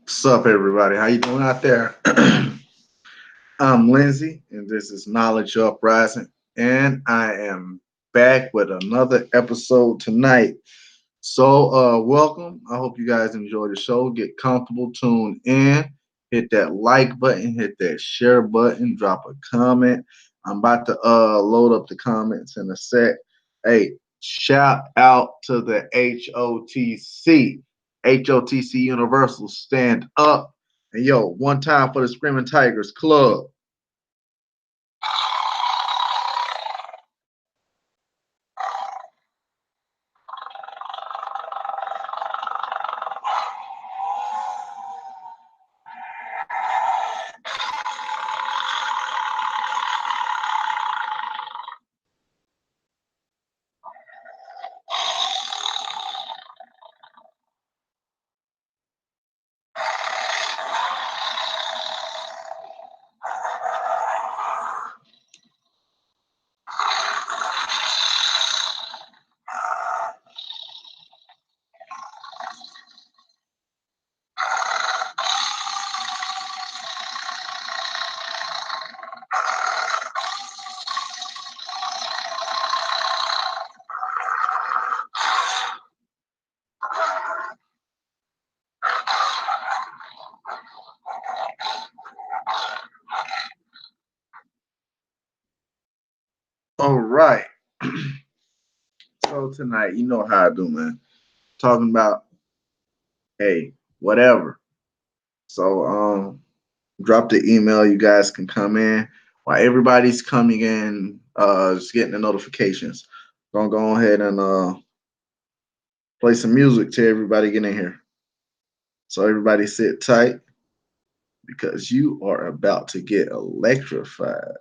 What's up, everybody? How you doing out there? I'm Lindsay, and this is Knowledge Uprising, and I am back with another episode tonight. Welcome. I hope you guys enjoy the show. Get comfortable, tune in, hit that like button, hit that share button, drop a comment. I'm about to load up the comments in a sec. Hey, shout out to the HOTC Universal Stand Up. And yo, one time for the Screaming Tigers Club. All right. So tonight, you know how I do, man. Talking about, hey, whatever. So drop the email. You guys can come in while everybody's coming in. Just getting the notifications. Gonna go ahead and play some music till everybody get in here. So everybody sit tight because you are about to get electrified.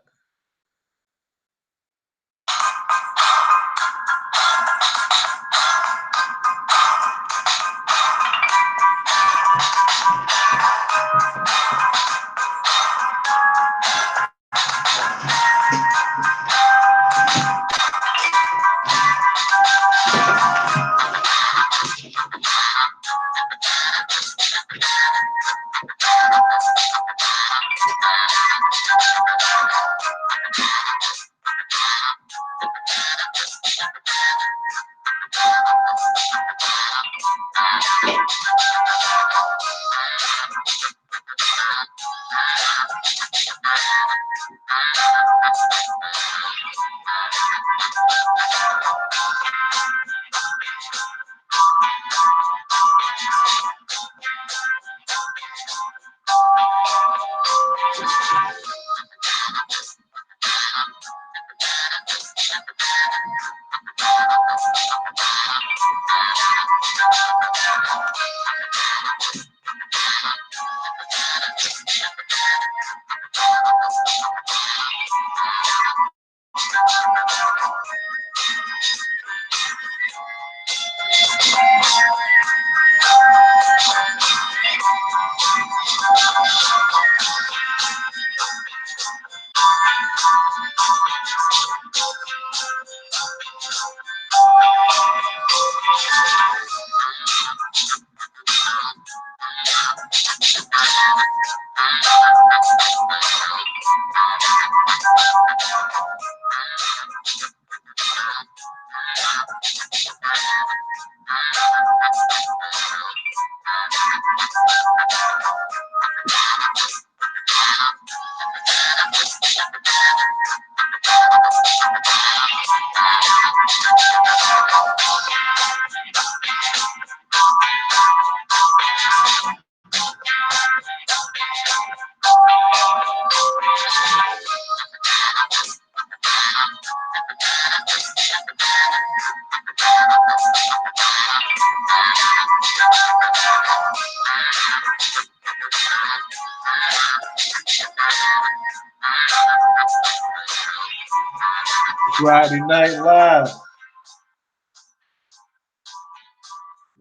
Friday Night Live.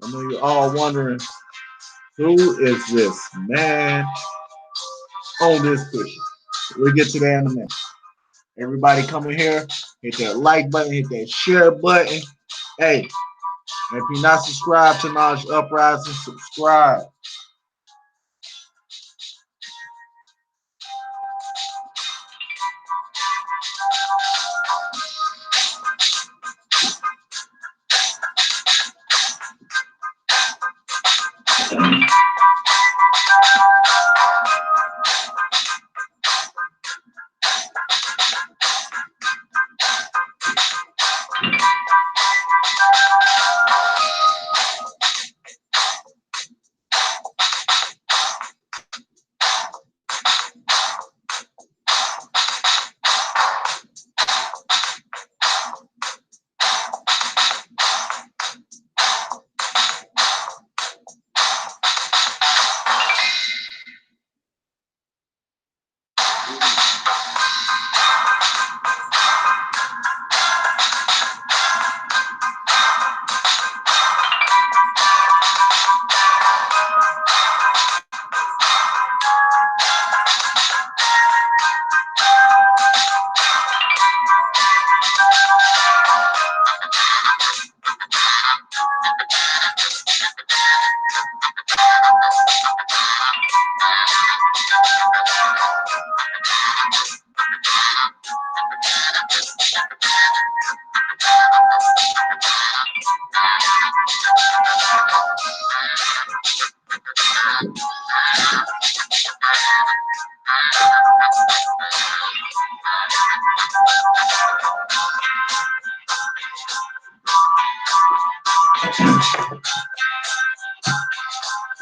I know you're all wondering who is this man on this cushion. We'll get to that in a minute. Everybody coming here, hit that like button, hit that share button. Hey, if you're not subscribed to Knowledge Uprising, subscribe.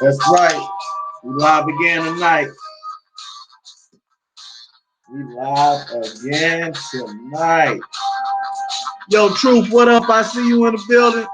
That's right. We live again tonight. We live again tonight. Yo, Truth, what up? I see you in the building.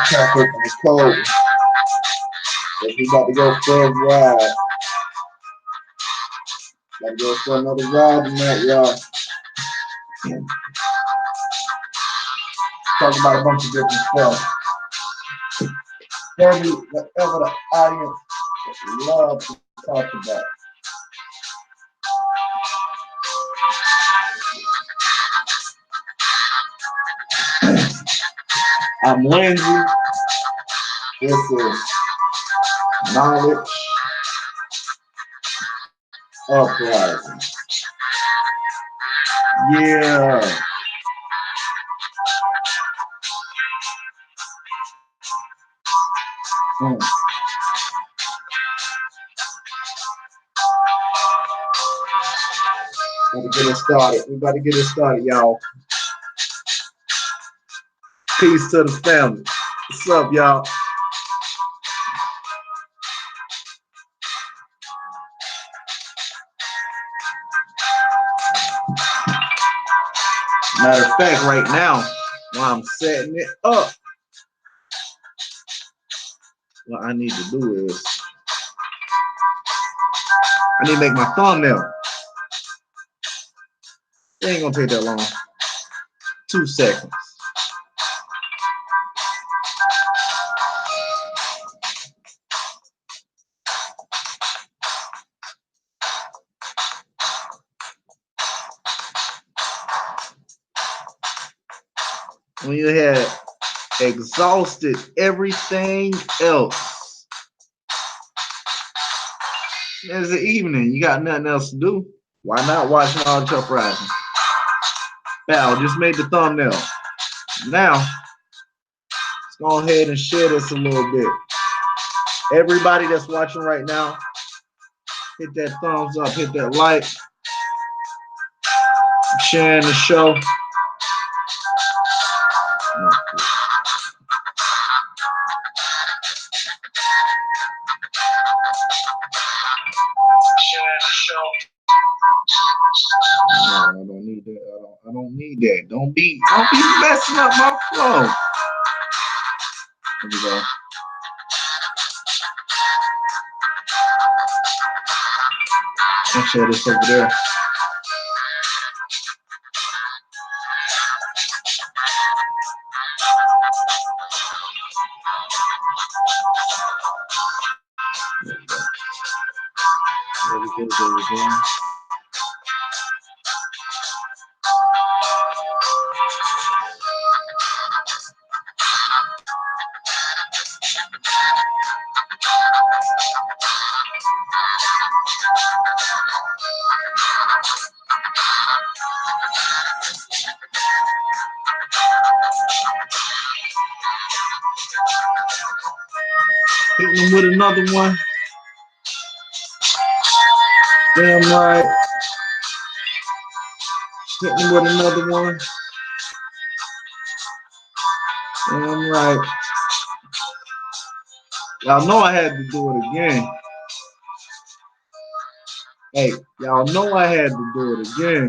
Tap open the code. We about to go for a ride. About to go for another ride tonight, y'all. Talk about a bunch of different stuff. Whatever the audience loves to talk about. I'm Lindsay. This is Knowledge Uprising. Yeah. About to get it started. We about to get it started, y'all. Peace to the family. What's up, y'all? Matter of fact, right now, while I'm setting it up, what I need to do is I need to make my thumbnail. It ain't gonna take that long. 2 seconds. When you had exhausted everything else, it's the evening. You got nothing else to do. Why not watch Knowledge Uprising? Now, just made the thumbnail. Now, let's go ahead and share this a little bit. Everybody that's watching right now, hit that thumbs up, hit that like, sharing the show. No, I don't need that. I don't need that. Don't be messing up my flow. Here we go. I'll share this over there. There we go, there we go. Hitting him with another one. Damn right. Hitting him with another one. Damn right. Y'all know I had to do it again. Hey, y'all know I had to do it again.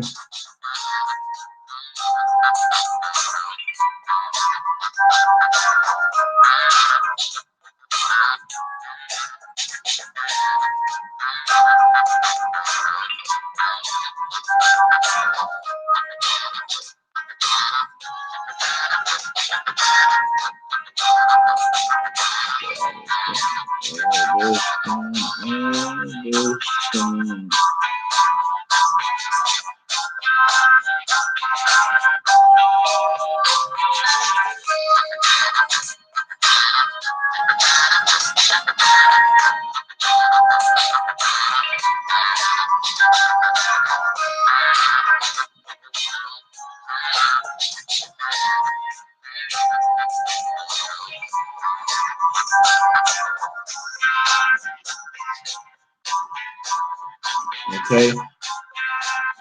Okay,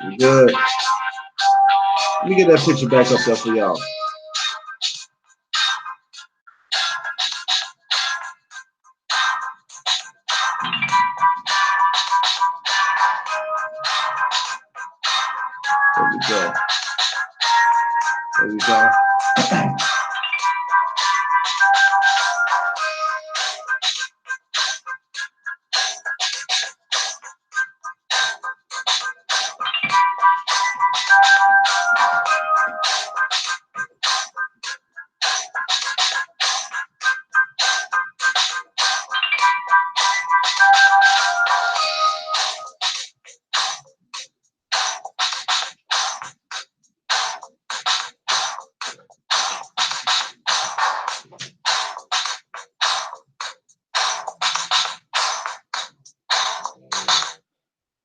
we good. Let me get that picture back up there for y'all. There we go. There we go.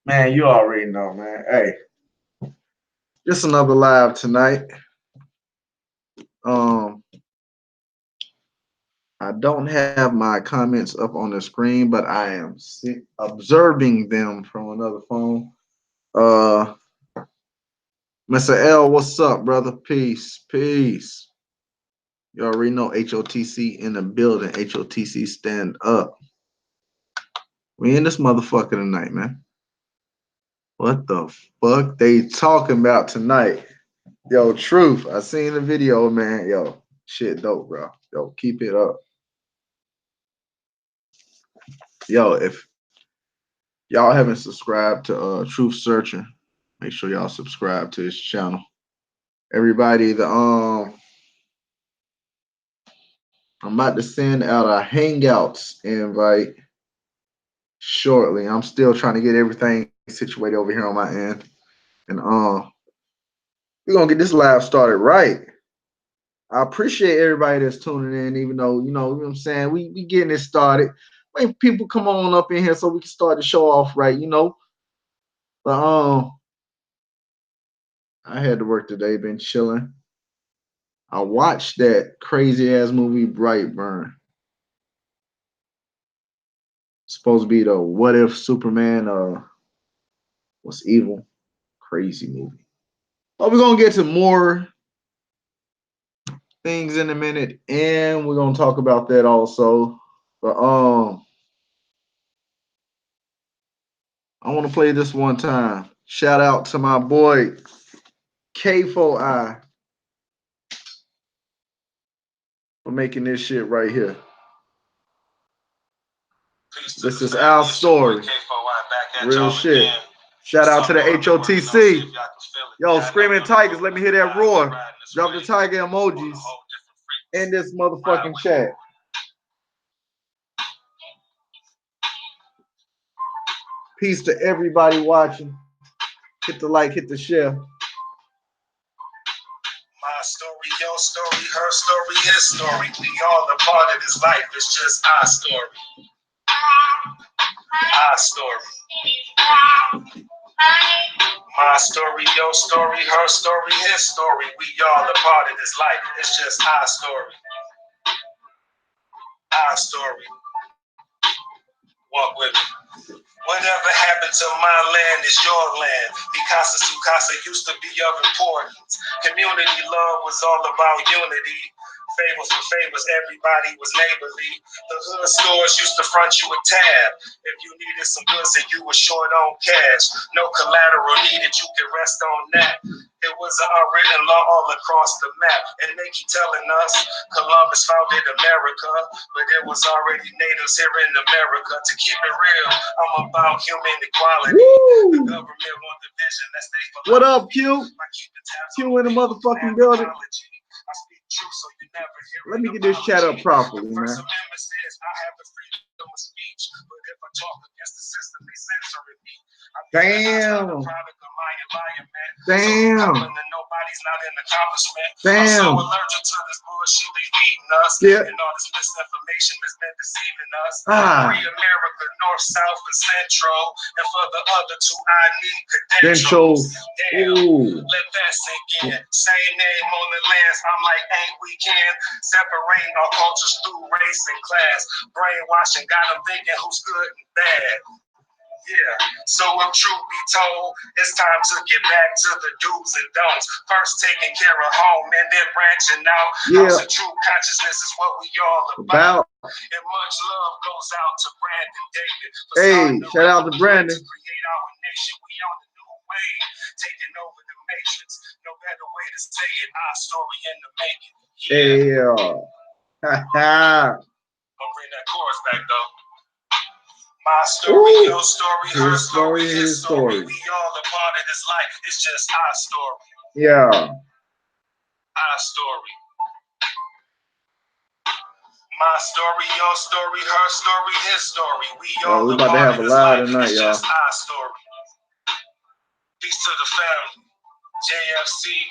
Man, you already know, man. Hey, just another live tonight. I don't have my comments up on the screen, but I am observing them from another phone. Mr. L, what's up, brother? Peace, peace. You already know HOTC in the building. HOTC stand up. We in this motherfucker tonight, man. What the fuck they talking about tonight? Yo, truth. I seen the video, man. Yo, shit dope, bro. Yo, keep it up. Yo, if y'all haven't subscribed to Truth Searching, make sure y'all subscribe to his channel. Everybody, I'm about to send out a Hangouts invite shortly. I'm still trying to get everything situated over here on my end. And we're gonna get this live started right. I appreciate everybody that's tuning in, even though, you know what I'm saying, we getting it started. When people come on up in here so we can start the show off right, you know. But I had to work today, been chilling. I watched that crazy ass movie Brightburn. Supposed to be the what if Superman was evil. Crazy movie. But we're gonna get to more things in a minute, and we're gonna talk about that also. But I want to play this one time. Shout out to my boy K4I for making this shit right here. This is our story. Real shit. Shout out to the HOTC. Yo, Screaming Tigers, let me hear that roar. Drop the tiger emojis in this motherfucking chat. Peace to everybody watching. Hit the like, hit the share. My story, your story, her story, his story. We all a part of this life. It's just our story. Our story. My story, your story, her story, his story. We all a part of this life. It's just our story. Our story. Walk with me. Whatever happened to my land is your land. Mikasa Sukasa used to be of importance. Community love was all about unity. Favors for favors, everybody was neighborly. The hood stores used to front you a tab. If you needed some goods and you were short on cash, no collateral needed, you could rest on that. It was an unwritten law all across the map. And they keep telling us Columbus founded America, but there was already natives here in America. To keep it real, I'm about human equality. Woo! The government want the vision that stays for what up, Q? Q in the motherfucking building. I speak truth, so you never hear. Let me get this chat up properly, the man. First Amendment says I have the freedom of speech, but if I talk against the system, they censoring me. Damn. I'm the product of my environment. Damn. So nobody's not an accomplishment. Damn. I'm so allergic to this bullshit they feeding us. Yeah. And all this misinformation that's been deceiving us. Ah. Free America, North, South, and Central. And for the other two, I need credentials. Damn. Ooh. Let that sink in. Same name on the lands. I'm like, ain't we can separating our cultures through race and class. Brainwashing got them thinking who's good and bad. Yeah, so if truth be told, it's time to get back to the do's and don'ts. First taking care of home and then branching out. Yeah. House of true consciousness is what we all about. And much love goes out to Brandon David. Hey, shout out to Brandon. To create our nation, we on the new wave, taking over the matrix. No better way to say it, our story in the making. Yeah. I'll bring that chorus back though. My story, your story, her story, his story. We all a part of this life. It's just our story. Yeah. Our story. My story, your story, her story, his story. We all we a about to part have of a this live life. tonight, It's y'all. just our story. Peace to the family. JFC,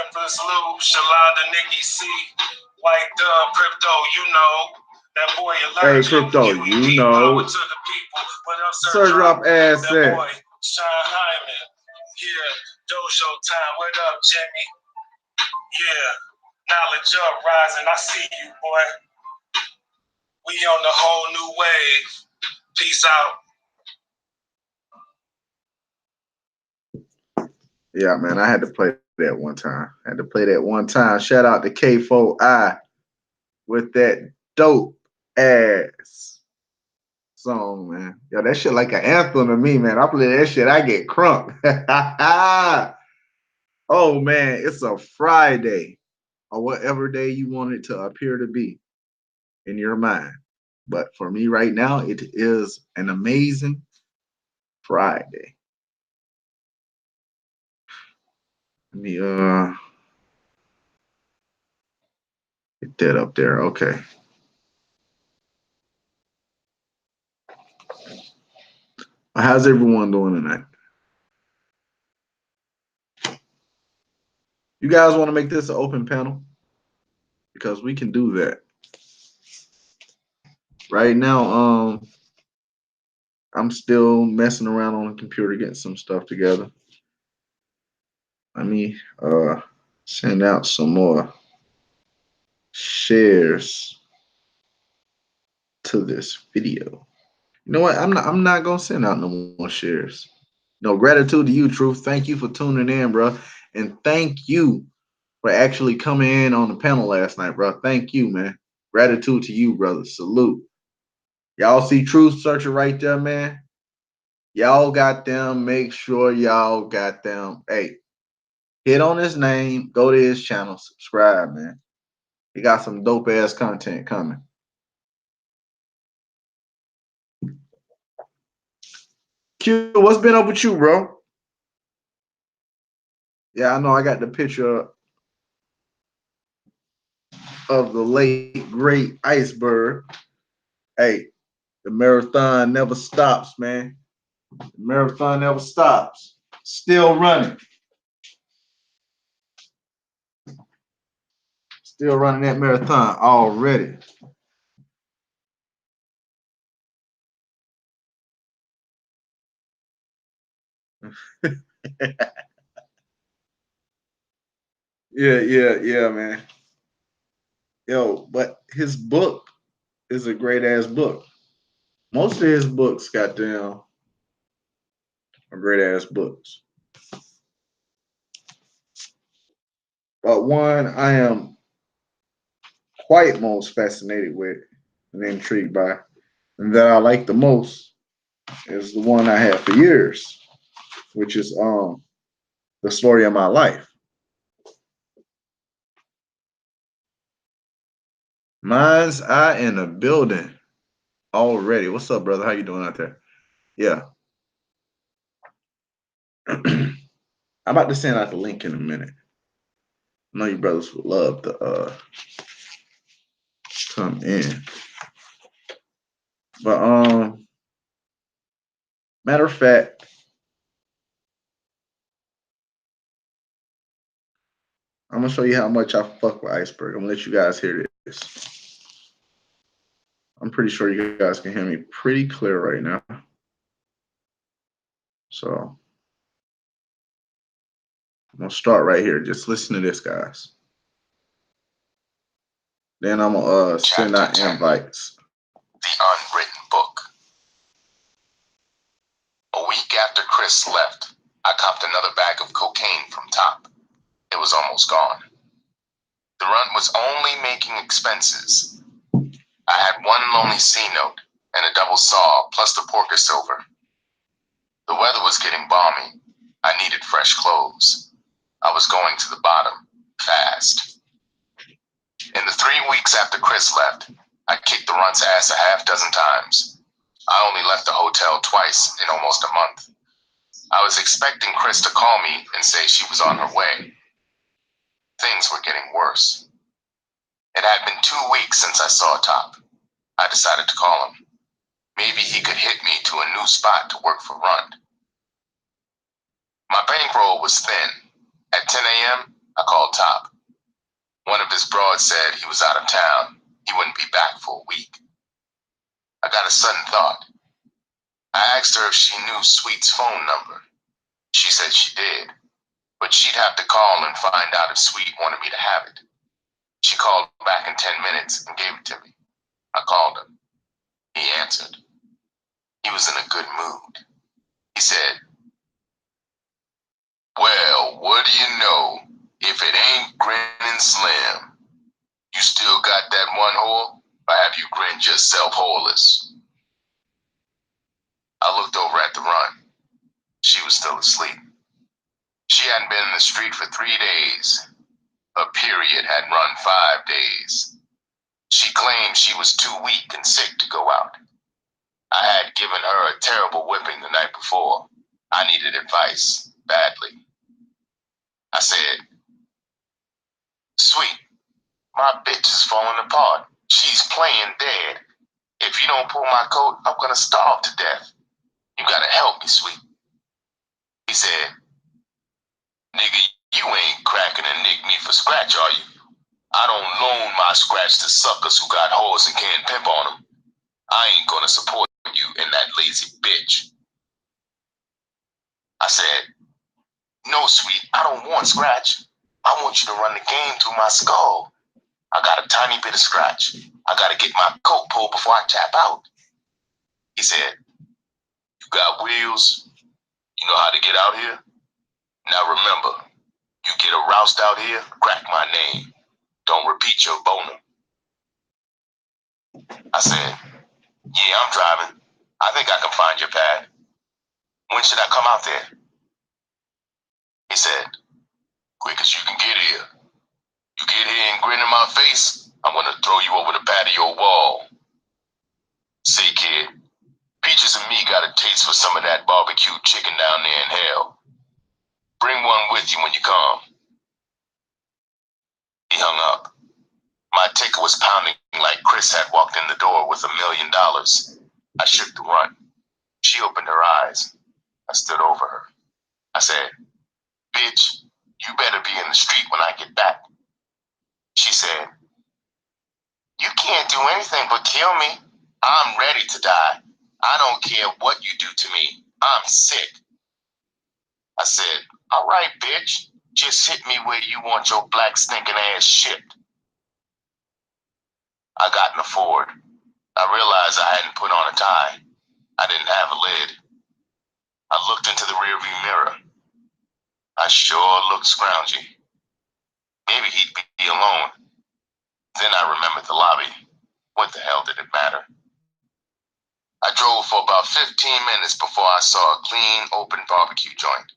Empress Lou, Shalonda, Nikki C, White Dove, Crypto, you know. That boy allergic. Hey, Crypto, you know. To the people. What up, Sir Drop ass that boy, Sean Hyman. Yeah, Dojo time. What up, Jimmy? Yeah, knowledge up, rising. I see you, boy. We on the whole new wave. Peace out. Yeah, man, I had to play that one time. Shout out to K4I with that dope ass song, man. Yo, that shit like an anthem to me, man. I play that shit, I get crunk. Oh, man, it's a Friday or whatever day you want it to appear to be in your mind. But for me right now, it is an amazing Friday. Let me get that up there. Okay. How's everyone doing tonight? You guys want to make this an open panel? Because we can do that. Right now, I'm still messing around on the computer, getting some stuff together. Let me send out some more shares to this video. You know what? I'm not gonna send out no more shares. No, gratitude to you, Truth. Thank you for tuning in, bro. And thank you for actually coming in on the panel last night, bro. Thank you, man. Gratitude to you, brother. Salute. Y'all see Truth Searcher right there, man? Y'all got them. Make sure y'all got them. Hey, hit on his name. Go to his channel. Subscribe, man. He got some dope ass content coming. Q, what's been up with you, bro? Yeah, I know I got the picture of the late great Iceberg. Hey, the marathon never stops, man. The marathon never stops. Still running. Still running that marathon already. Yeah, man. Yo, but his book is a great ass book. Most of his books, goddamn, are great ass books. But one I am quite most fascinated with and intrigued by, and that I like the most, is the one I had for years, which is the story of my life. Mine's eye in the building already. What's up, brother? How you doing out there? Yeah. I'm about to send out the link in a minute. I know you brothers would love to come in. But matter of fact, I'm gonna show you how much I fuck with Iceberg. I'm gonna let you guys hear this. I'm pretty sure you guys can hear me pretty clear right now. So I'm gonna start right here. Just listen to this, guys. Then I'm gonna send out invites. The Unwritten Book. A week after Chris left, I copped another bag of cocaine from Top. It was almost gone. The run was only making expenses. I had one lonely C note and a double saw, plus the porker silver. The weather was getting balmy. I needed fresh clothes. I was going to the bottom, fast. In the 3 weeks after Chris left, I kicked the runt's ass a half dozen times. I only left the hotel twice in almost a month. I was expecting Chris to call me and say she was on her way. Things were getting worse. It had been 2 weeks since I saw Top. I decided to call him. Maybe he could hit me to a new spot to work for Rund. My bankroll was thin. At 10 a.m., I called Top. One of his broads said he was out of town. He wouldn't be back for a week. I got a sudden thought. I asked her if she knew Sweet's phone number. She said she did, but she'd have to call and find out if Sweet wanted me to have it. She called back in 10 minutes and gave it to me. I called him. He answered. He was in a good mood. He said, "Well, what do you know? If it ain't Grinning Slim, you still got that one whore, or have you grinned yourself whoreless?" I looked over at the run. She was still asleep. She hadn't been in the street for 3 days. Her period had run 5 days. She claimed she was too weak and sick to go out. I had given her a terrible whipping the night before. I needed advice, badly. I said, "Sweet, my bitch is falling apart. She's playing dead. If you don't pull my coat, I'm gonna starve to death. You gotta help me, Sweet." He said, "Nigga, you ain't cracking a nick me for scratch, are you? I don't loan my scratch to suckers who got hoes and can't pimp on them. I ain't gonna support you in that lazy bitch." I said, "No, Sweet, I don't want scratch. I want you to run the game through my skull. I got a tiny bit of scratch. I gotta get my coat pulled before I tap out." He said, "You got wheels? You know how to get out here? Now remember, you get aroused out here, crack my name. Don't repeat your boner." I said, "Yeah, I'm driving. I think I can find your pad. When should I come out there?" He said, "Quick as you can get here. You get here and grin in my face, I'm gonna throw you over the patio wall. Say, kid, Peaches and me gotta take plates for some of that barbecue chicken down there in hell. Bring one with you when you come. He hung up. My ticker was pounding like Chris had walked in the door with $1 million. I shook the runt. She opened her eyes. I stood over her. I said, "Bitch, you better be in the street when I get back." She said, "You can't do anything but kill me. I'm ready to die. I don't care what you do to me. I'm sick." I said, "All right, bitch. Just hit me where you want your black stinking ass shipped." I got in the Ford. I realized I hadn't put on a tie. I didn't have a lid. I looked into the rearview mirror. I sure looked scroungy. Maybe he'd be alone. Then I remembered the lobby. What the hell did it matter? I drove for about 15 minutes before I saw a clean, open barbecue joint.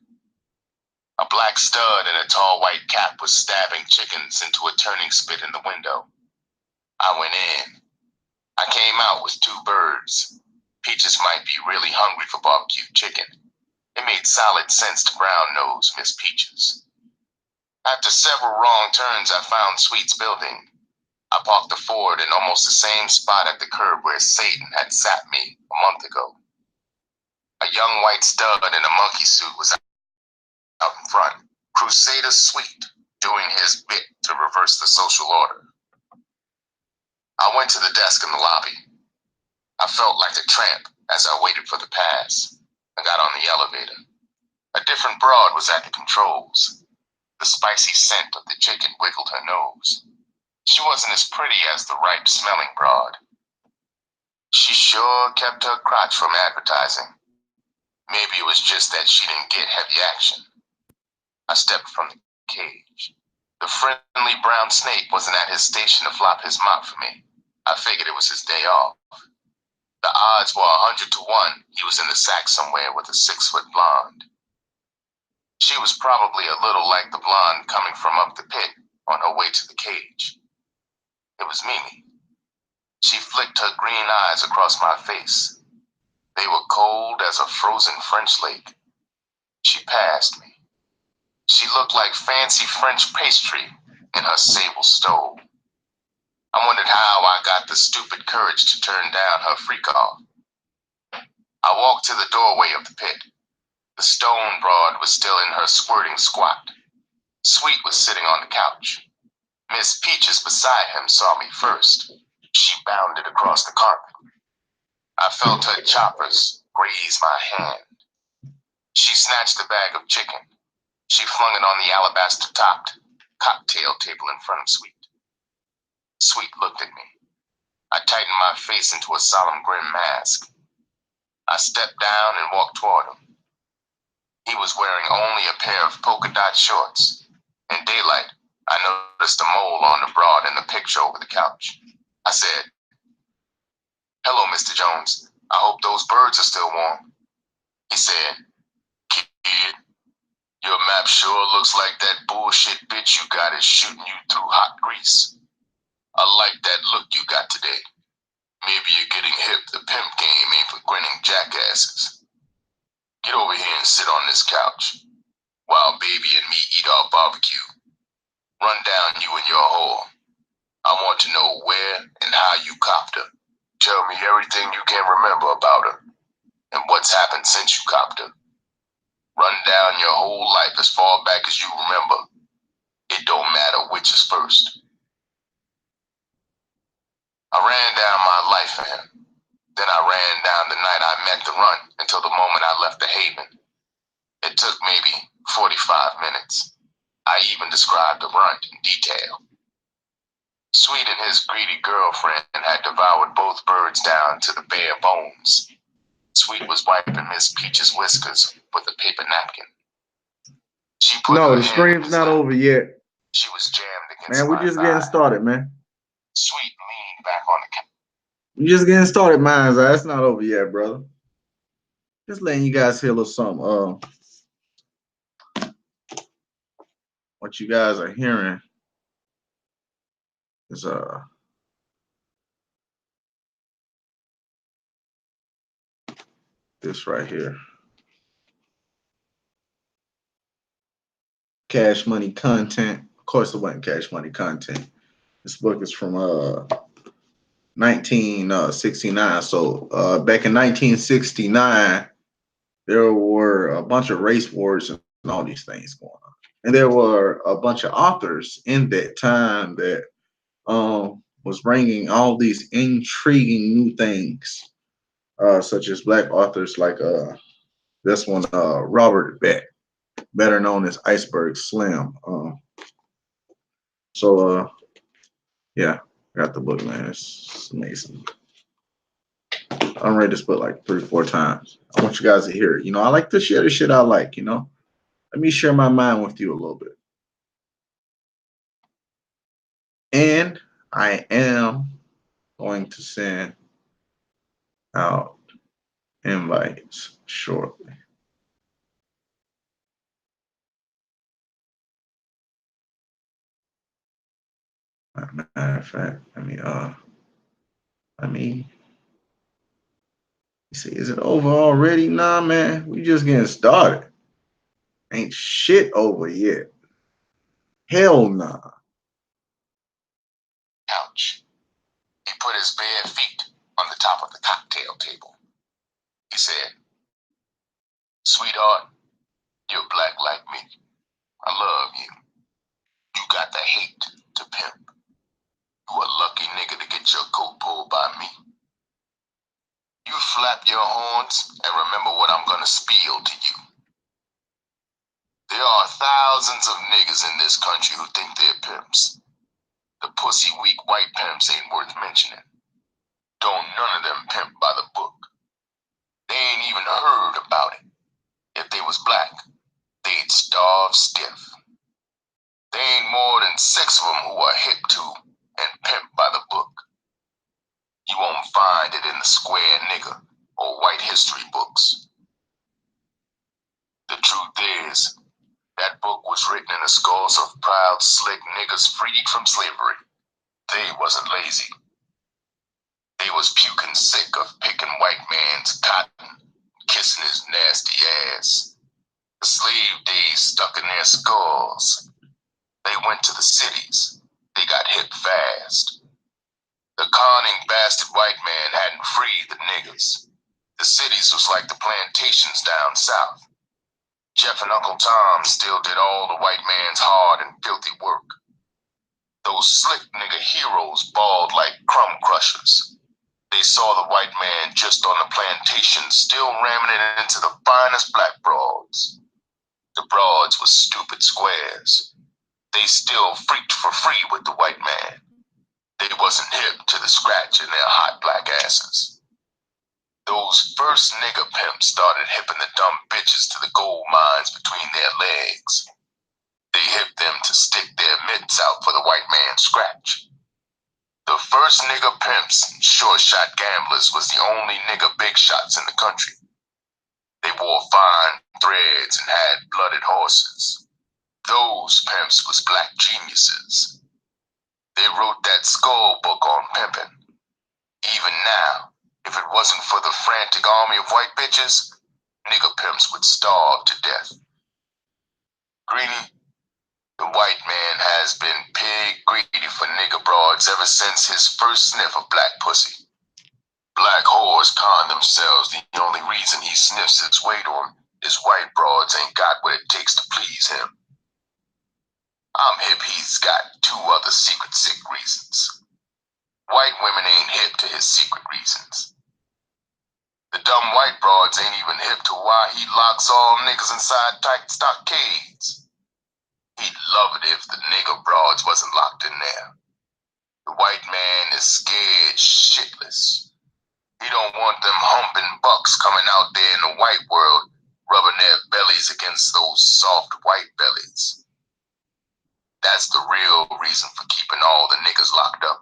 A black stud in a tall white cap was stabbing chickens into a turning spit in the window. I went in. I came out with 2 birds. Peaches might be really hungry for barbecue chicken. It made solid sense to brown-nose Miss Peaches. After several wrong turns, I found Sweet's building. I parked the Ford in almost the same spot at the curb where Satan had sat me a month ago. A young white stud in a monkey suit was out in front, Crusader Sweet, doing his bit to reverse the social order. I went to the desk in the lobby. I felt like a tramp as I waited for the pass. I got on the elevator. A different broad was at the controls. The spicy scent of the chicken wiggled her nose. She wasn't as pretty as the ripe-smelling broad. She sure kept her crotch from advertising. Maybe it was just that she didn't get heavy action. I stepped from the cage. The friendly brown snake wasn't at his station to flop his mop for me. I figured it was his day off. The odds were 100 to 1 he was in the sack somewhere with a 6-foot blonde. She was probably a little like the blonde coming from up the pit on her way to the cage. It was Mimi. She flicked her green eyes across my face. They were cold as a frozen French lake. She passed me. She looked like fancy French pastry in her sable stole. I wondered how I got the stupid courage to turn down her freak off. I walked to the doorway of the pit. The stone broad was still in her squirting squat. Sweet was sitting on the couch. Miss Peaches beside him saw me first. She bounded across the carpet. I felt her choppers graze my hand. She snatched the bag of chicken. She flung it on the alabaster-topped cocktail table in front of Sweet. Sweet looked at me. I tightened my face into a solemn grim mask. I stepped down and walked toward him. He was wearing only a pair of polka dot shorts. In daylight, I noticed a mole on the broad in the picture over the couch. I said, "Hello, Mr. Jones. I hope those birds are still warm." He said, "Kid, your map sure looks like that bullshit bitch you got is shooting you through hot grease. I like that look you got today. Maybe you're getting hip. The pimp game ain't for grinning jackasses. Get over here and sit on this couch while baby and me eat our barbecue. Run down you and your whore. I want to know where and how you copped her. Tell me everything you can remember about her and what's happened since you copped her. Run down your whole life as far back as you remember. It don't matter which is first." I ran down my life for him. Then I ran down the night I met the runt until the moment I left the Haven. It took maybe 45 minutes. I even described the runt in detail. Sweet and his greedy girlfriend had devoured both birds down to the bare bones. Sweet was wiping Miss Peach's whiskers with a paper napkin. She put No, her the head in stream's his not lap. over yet. She was jammed against Man, we my just getting thigh. started, man. Sweet leaned back on the couch. We just getting started, man. It's not over yet, brother. Just letting you guys hear a little something. What you guys are hearing is this right here. Cash Money Content. Of course, it wasn't Cash Money Content. This book is from 1969. So back in 1969, there were a bunch of race wars and all these things going on. And there were a bunch of authors in that time that was bringing all these intriguing new things, such as black authors like this one, Robert Beck, better known as Iceberg Slim. So yeah, I got the book, man. It's amazing. I'm read this book like 3 or 4 times. I want you guys to hear it. I like to share the shit I like. Let me share my mind with you a little bit. And I am going to send out invites shortly. Matter of fact, let me see, is it over already? Nah, man, we just getting started. Ain't shit over yet. Hell nah. Ouch. He put his bare feet on the top of the cocktail table. He said, "Sweetheart, you're black like me. I love you. You got the hate to pimp. You a lucky nigga to get your coat pulled by me. You flap your horns and remember what I'm gonna spiel to you. There are thousands of niggas in this country who think they're pimps. The pussy weak white pimps ain't worth mentioning. Don't none of them pimp by the book. They ain't even heard about it. If they was black, they'd starve stiff. There ain't more than 6 of them who are hip to and pimp by the book. You won't find it in the square nigga or white history books. The truth is, that book was written in the skulls of proud, slick niggas freed from slavery. They wasn't lazy. They was puking sick of picking white man's cotton, kissing his nasty ass. The slave days stuck in their skulls. They went to the cities. They got hip fast. The conning bastard white man hadn't freed the niggas. The cities was like the plantations down south. Jeff and Uncle Tom still did all the white man's hard and filthy work. Those slick nigga heroes balled like crumb crushers. They saw the white man just on the plantation still ramming it into the finest black broads. The broads were stupid squares. They still freaked for free with the white man. They wasn't hip to the scratch in their hot black asses. Those first nigga pimps started hipping the dumb bitches to the gold mines between their legs. They hipped them to stick their mitts out for the white man's scratch. The first nigga pimps and short shot gamblers was the only nigga big shots in the country. They wore fine threads and had blooded horses. Those pimps was black geniuses. They wrote that skull book on pimping. Even now, if it wasn't for the frantic army of white bitches, nigga pimps would starve to death. Greenie, the white man has been pig greedy for nigga broads ever since his first sniff of black pussy. Black whores con themselves the only reason he sniffs his way to them is white broads ain't got what it takes to please him. I'm hip he's got 2 other secret sick reasons. White women ain't hip to his secret reasons. The dumb white broads ain't even hip to why he locks all niggas inside tight stockades. He'd love it if the nigger broads wasn't locked in there. The white man is scared shitless. He don't want them humping bucks coming out there in the white world rubbing their bellies against those soft white bellies. That's the real reason for keeping all the niggas locked up.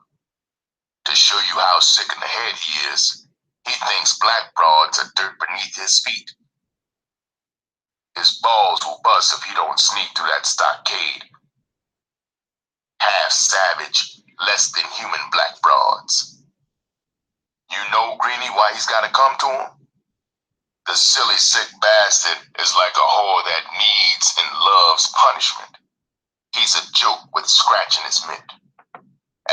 To show you how sick in the head he is, he thinks black broads are dirt beneath his feet. His balls will bust if he don't sneak through that stockade. Half savage, less than human black broads. You know, Greenie, why he's gotta come to him? The The silly, sick bastard is like a whore that needs and loves punishment. He's a joke with scratch in his mitt.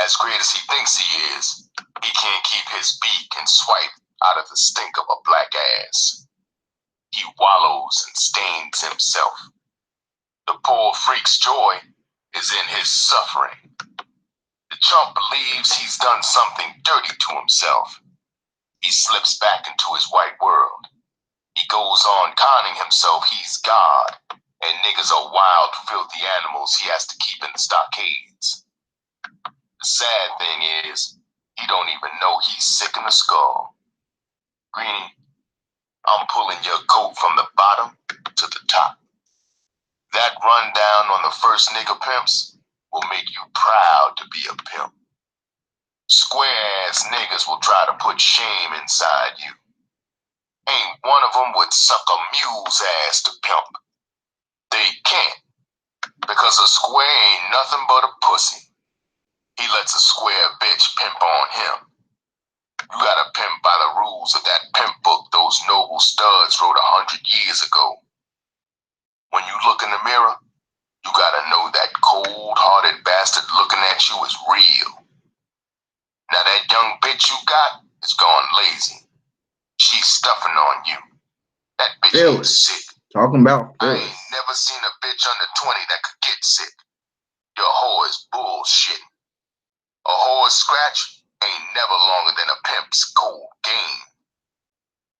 As great as he thinks he is, he can't keep his beak and swipe out of the stink of a black ass. He wallows and stains himself. The poor freak's joy is in his suffering. The chump believes he's done something dirty to himself. He slips back into his white world. He goes on conning himself he's God, and niggas are wild, filthy animals he has to keep in the stockades. The sad thing is, he don't even know he's sick in the skull. Greenie, I'm pulling your coat from the bottom to the top. That rundown on the first nigga pimps will make you proud to be a pimp. Square-ass niggas will try to put shame inside you. Ain't one of them would suck a mule's ass to pimp. They can't, because a square ain't nothing but a pussy. He lets a square bitch pimp on him. You gotta pimp by the rules of that pimp book those noble studs wrote 100 years ago. When you look in the mirror, you gotta know that cold-hearted bastard looking at you is real. Now that young bitch you got is gone lazy. She's stuffing on you. That bitch ain't sick. Talking about I ain't never seen a bitch under 20 that could get sick. Your whore is bullshit. A whore's scratch ain't never longer than a pimp's cold game.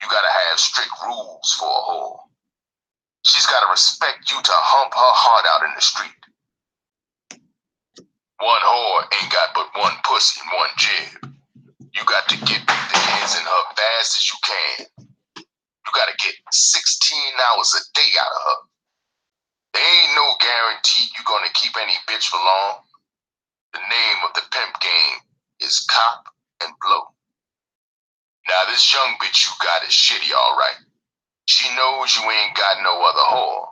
You gotta have strict rules for a whore. She's gotta respect you to hump her heart out in the street. One whore ain't got but one pussy and one jib. You got to get the hands in her fast as you can. You gotta get 16 hours a day out of her. There ain't no guarantee you gonna keep any bitch for long. The name of the pimp game is cop and blow. Now this young bitch you got is shitty, alright. She knows you ain't got no other whore.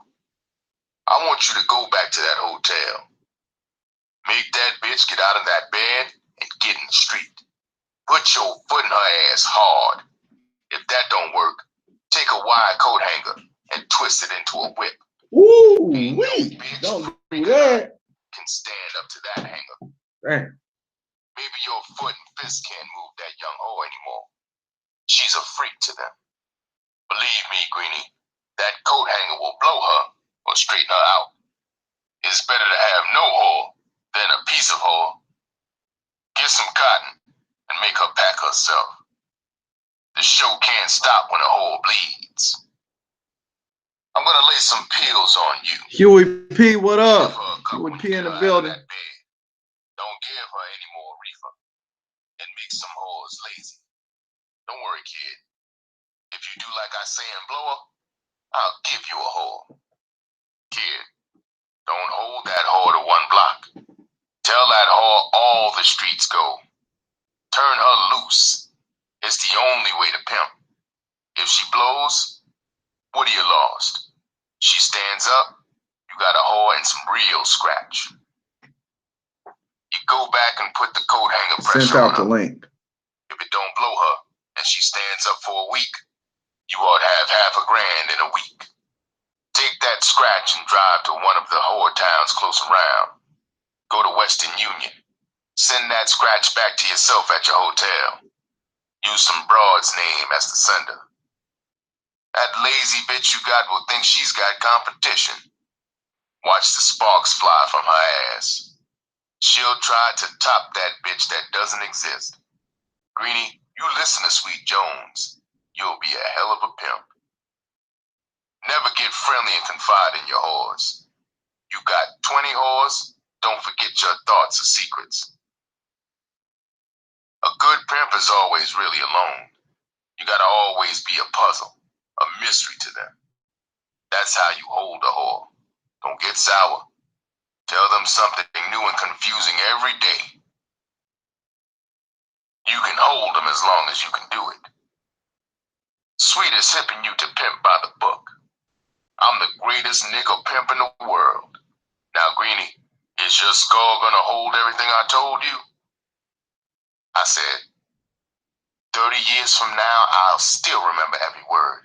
I want you to go back to that hotel. Make that bitch get out of that bed and get in the street. Put your foot in her ass hard. If that don't work, take a wire coat hanger and twist it into a whip. Ooh, wait, don't do that. Can stand up to that hanger. Damn. Maybe your foot and fist can't move that young whore anymore. She's a freak to them. Believe me, Greenie, that coat hanger will blow her or straighten her out. It's better to have no whore than a piece of whore. Get some cotton and make her pack herself. The show can't stop when a whore bleeds. I'm gonna lay some pills on you. Huey P, what up? Huey P in the building. Don't give her any more reefer and make some whores lazy. Don't worry, kid. If you do like I say and blow her, I'll give you a whore. Kid, don't hold that whore to one block. Tell that whore all the streets go. Turn her loose. It's the only way to pimp. If she blows, what are you lost? She stands up, you got a whore and some real scratch. You go back and put the coat hanger pressure Sent out on the her. link. If it don't blow her and she stands up for a week, you ought to have $500 in a week. Take that scratch and drive to one of the whore towns close around. Go to Western Union. Send that scratch back to yourself at your hotel. Use some broad's name as the sender. That lazy bitch you got will think she's got competition. Watch the sparks fly from her ass. She'll try to top that bitch that doesn't exist. Greenie, you listen to Sweet Jones. You'll be a hell of a pimp. Never get friendly and confide in your whores. You got 20 whores, don't forget your thoughts or secrets. A good pimp is always really alone. You gotta always be a puzzle, a mystery to them. That's how you hold a whore. Don't get sour. Tell them something new and confusing every day. You can hold them as long as you can do it. Sweet is hipping you to pimp by the book. I'm the greatest nigga pimp in the world. Now, Greenie, is your skull gonna hold everything I told you? I said, 30 years from now, I'll still remember every word.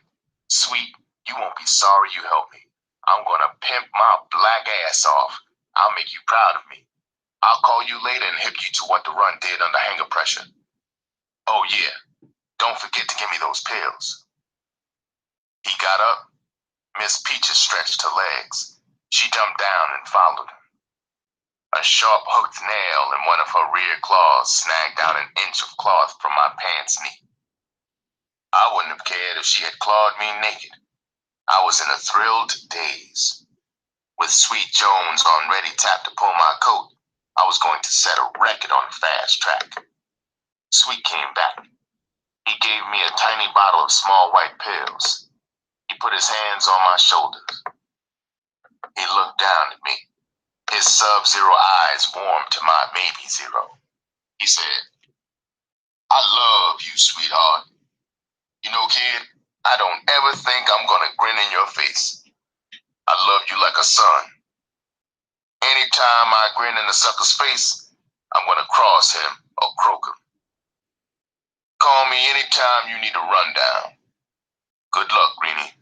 You won't be sorry you helped me. I'm gonna pimp my black ass off. I'll make you proud of me. I'll call you later and hip you to what the run did under hanger pressure. Oh yeah, don't forget to give me those pills. He got up. Miss Peaches stretched her legs. She jumped down and followed him. A sharp hooked nail in one of her rear claws snagged out an inch of cloth from my pants knee. I wouldn't have cared if she had clawed me naked. I was in a thrilled daze. With Sweet Jones on ready tap to pull my coat, I was going to set a record on the fast track. Sweet came back. He gave me a tiny bottle of small white pills. He put his hands on my shoulders. He looked down at me. His sub-zero eyes warmed to my maybe zero. He said, I love you, sweetheart. You know, kid, I don't ever think I'm gonna grin in your face. I love you like a son. Anytime I grin in a sucker's face, I'm gonna cross him or croak him. Call me anytime you need a rundown. Good luck, Greenie.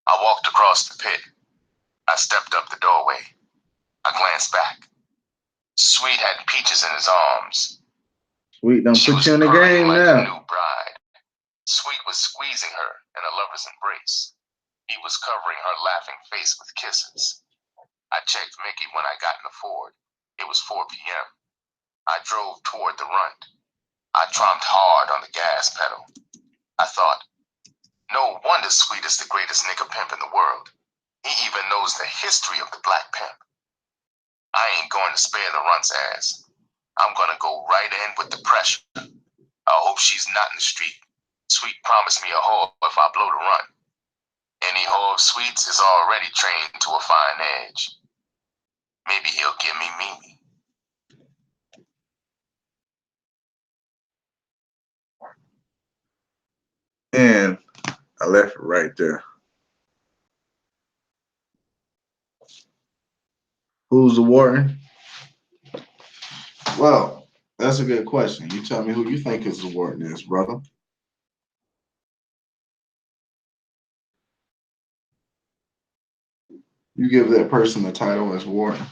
I walked across the pit. I stepped up the doorway. I glanced back. Sweet had Peaches in his arms. Sweet don't She put was you in the purring game like now. a new bride. Sweet was squeezing her in a lover's embrace. He was covering her laughing face with kisses. I checked Mickey when I got in the Ford. It was 4 p.m. I drove toward the runt. I tromped hard on the gas pedal. I thought, no wonder Sweet is the greatest nigga pimp in the world. He even knows the history of the black pimp. I ain't going to spare the runt's ass. I'm gonna go right in with the pressure. I hope she's not in the street. Sweet promised me a whore if I blow the run. Any whore of Sweet's is already trained to a fine edge. Maybe he'll give me Mimi. And I left it right there. Who's the warden? Well, that's a good question. You tell me who you think is the warden is, brother. You give that person the title as warden.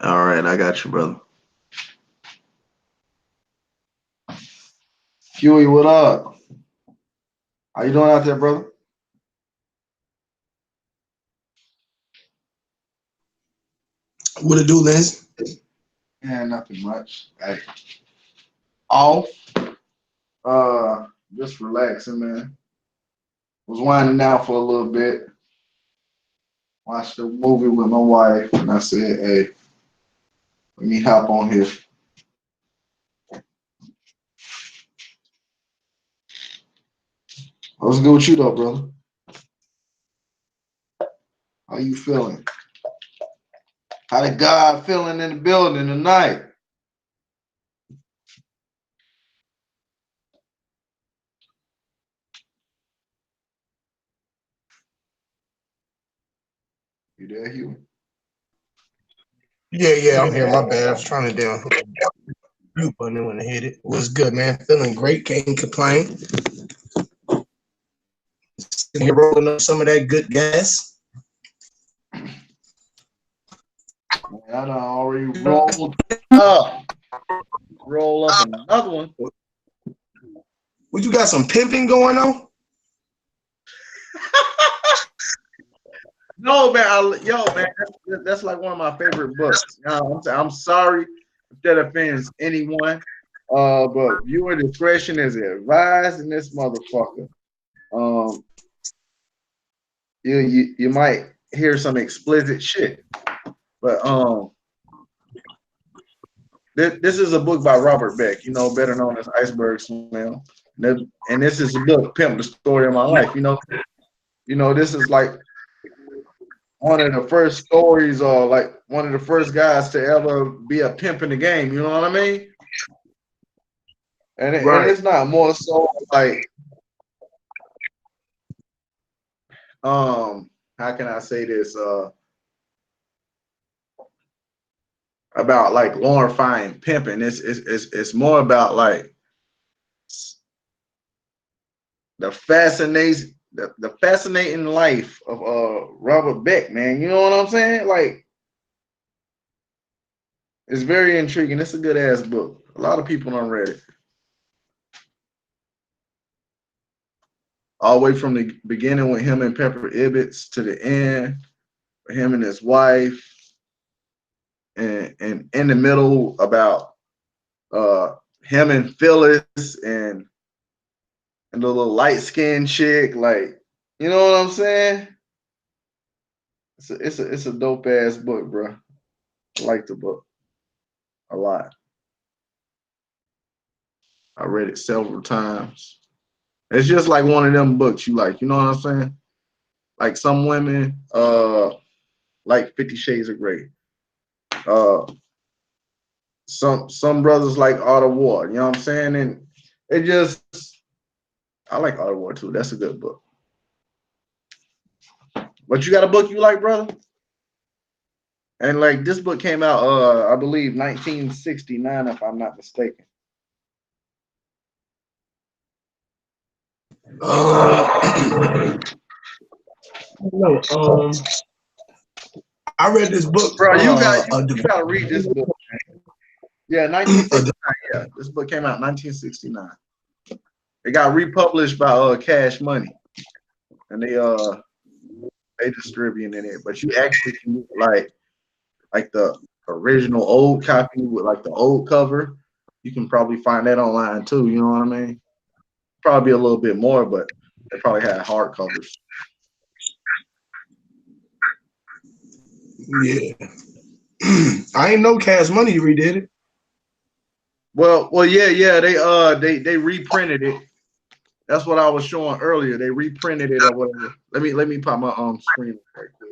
All right, I got you, brother. Huey, what up? How you doing out there, brother? What it do, Liz? Yeah, nothing much. Hey, off. Just relaxing, man. Was winding down for a little bit. Watched a movie with my wife, and I said, "Hey, let me hop on here." What's good with you, though, brother? How you feeling? How the God feeling in the building tonight? You there, Huey? Yeah, I'm here. My bad. I was trying to down mute button when I hit it. Was good, man. Feeling great. Can't complain. Sitting here rolling up some of that good gas. Man, I done already rolled up. Roll up another one. What you got? Some pimping going on? No, man. Man, that's like one of my favorite books. I'm sorry if that offends anyone. But viewer discretion is advised in this motherfucker. You might hear some explicit shit, but this is a book by Robert Beck, better known as Iceberg Smell. And this is a book, Pimp, the Story of My Life. This is like one of the first stories, or like one of the first guys to ever be a pimp in the game. You know what I mean? And Right. it's not more so like how can I say this? About like glorifying pimping. It's more about like the fascinating life of Robert Beck, man. You know what I'm saying? Like it's very intriguing. It's a good ass book. A lot of people don't read it. All the way from the beginning with him and Pepper Ibbets to the end, with him and his wife, and in the middle about uh him and Phyllis and the little light skinned chick, like you know what I'm saying? It's a dope ass book, bro. I like the book a lot. I read it several times. It's just like one of them books you like, you know what I'm saying? Like some women, like 50 Shades of Grey. Uh, some brothers like Art of War, you know what I'm saying? And it just, I like Art of War too. That's a good book. But you got a book you like, brother? And like this book came out, I believe 1969, if I'm not mistaken. No, I read this book. Bro, you gotta read this book. Yeah, 1969. Yeah, this book came out in 1969. It got republished by Cash Money, and they distributed it. But you actually can get like the original old copy with like the old cover. You can probably find that online too. You know what I mean? Probably a little bit more, but they probably had hard covers. Yeah. I ain't know Cash Money redid it. Well, yeah. They reprinted it. That's what I was showing earlier. They reprinted it or whatever. Let me pop my screen right quick.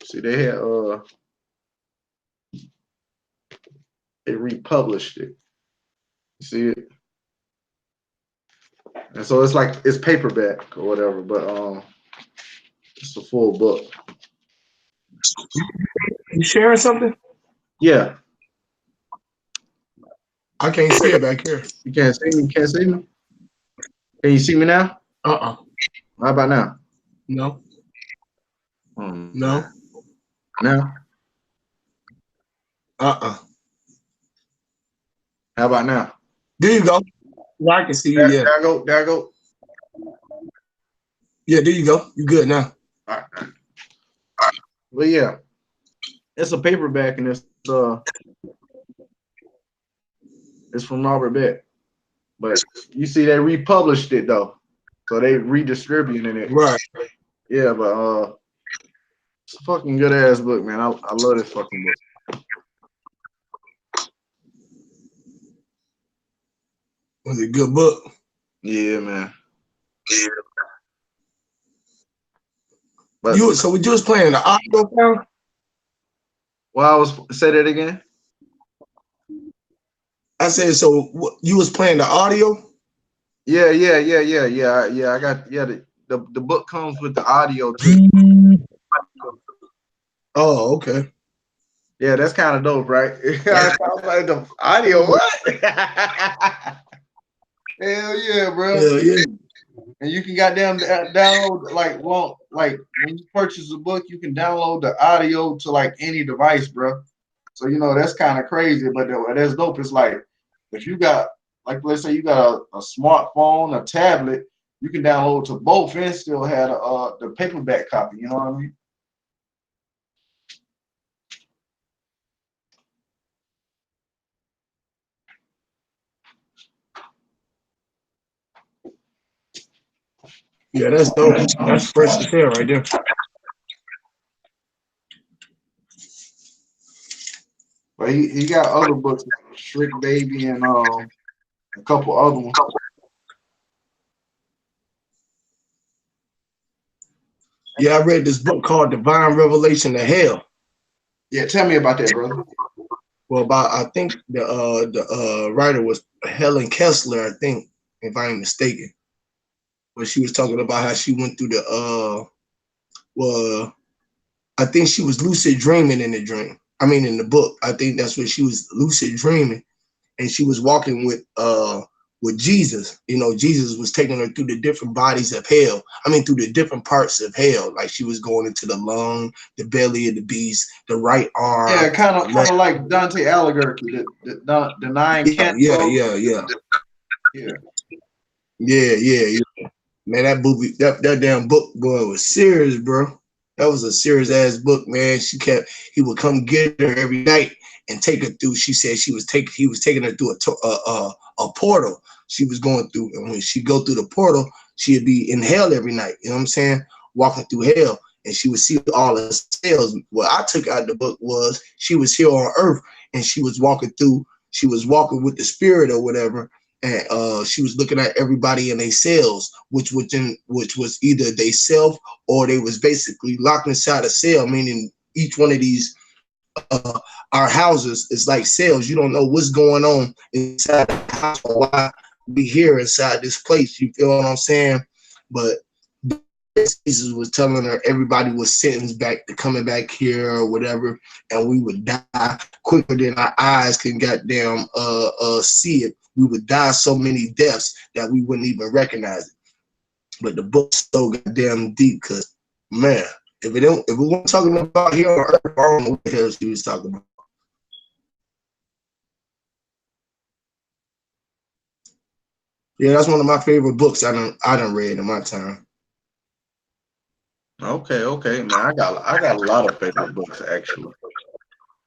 See, they republished it. You see it? And so it's like it's paperback or whatever, but it's a full book. You sharing something? Yeah. I can't see it back here. You can't see me? Can't see me? Can you see me now? Uh-uh. How about now? No. No. Man. Now? Uh-uh. How about now? There you go. Yeah, I can see you, yeah. There I go. There I go. Yeah, there you go. You good now. All right. But yeah, it's a paperback and it's from Robert Beck. But you see they republished it though. So they redistributing it. Right. Yeah, but it's a fucking good ass book, man. I love this fucking book. Was it a good book? Yeah, man. Yeah. But So we just playing the audio now? well, I was say that again. I said, so you was playing the audio? Yeah. I got the book comes with the audio too. Oh, okay. Yeah, that's kind of dope, right? I was like the audio, what? Hell yeah, bro. Hell yeah. And you can goddamn download like when you purchase a book, you can download the audio to like any device, bro. So you know that's kind of crazy, but that's dope. It's like if you got like let's say you got a smartphone, a tablet, you can download to both and still have the paperback copy. You know what I mean? Yeah, that's dope. That's fresh as hell right there. But he got other books like Strict Baby and a couple other ones. Yeah, I read this book called Divine Revelation of Hell. Yeah, tell me about that, brother. Well, about I think the writer was Helen Kessler, I think, if I ain't mistaken. But she was talking about how she went through the well, I think she was lucid dreaming in the dream. I mean, in the book, I think that's what she was lucid dreaming, and she was walking with Jesus. You know, Jesus was taking her through the different bodies of hell. I mean, through the different parts of hell. Like she was going into the lung, the belly of the beast, the right Yeah, arm, kind the of left. like Dante Alighieri, the nine Yeah, candles. yeah, yeah, yeah, Yeah. yeah. Man, that movie, that damn book, boy, was serious, bro. That was a serious ass book, man. He would come get her every night and take her through. She said he was taking her through a portal. She was going through, and when she go through the portal, she'd be in hell every night. You know what I'm saying? Walking through hell, and she would see all the cells. What I took out of the book was she was here on Earth, and she was walking through. She was walking with the spirit or whatever, and she was looking at everybody in their cells, which was either they self or they was basically locked inside a cell, meaning each one of these our houses is like cells. You don't know what's going on inside the house or why we here inside this place. You feel what I'm saying? But Jesus was telling her everybody was sentenced back to coming back here or whatever, and we would die quicker than our eyes can goddamn see it. We would die so many deaths that we wouldn't even recognize it. But the book's so goddamn deep, cause man, if we weren't talking about here on Earth, I don't know what the hell she was talking about. Yeah, that's one of my favorite books I done read in my time. Okay, man. I got a lot of favorite books actually.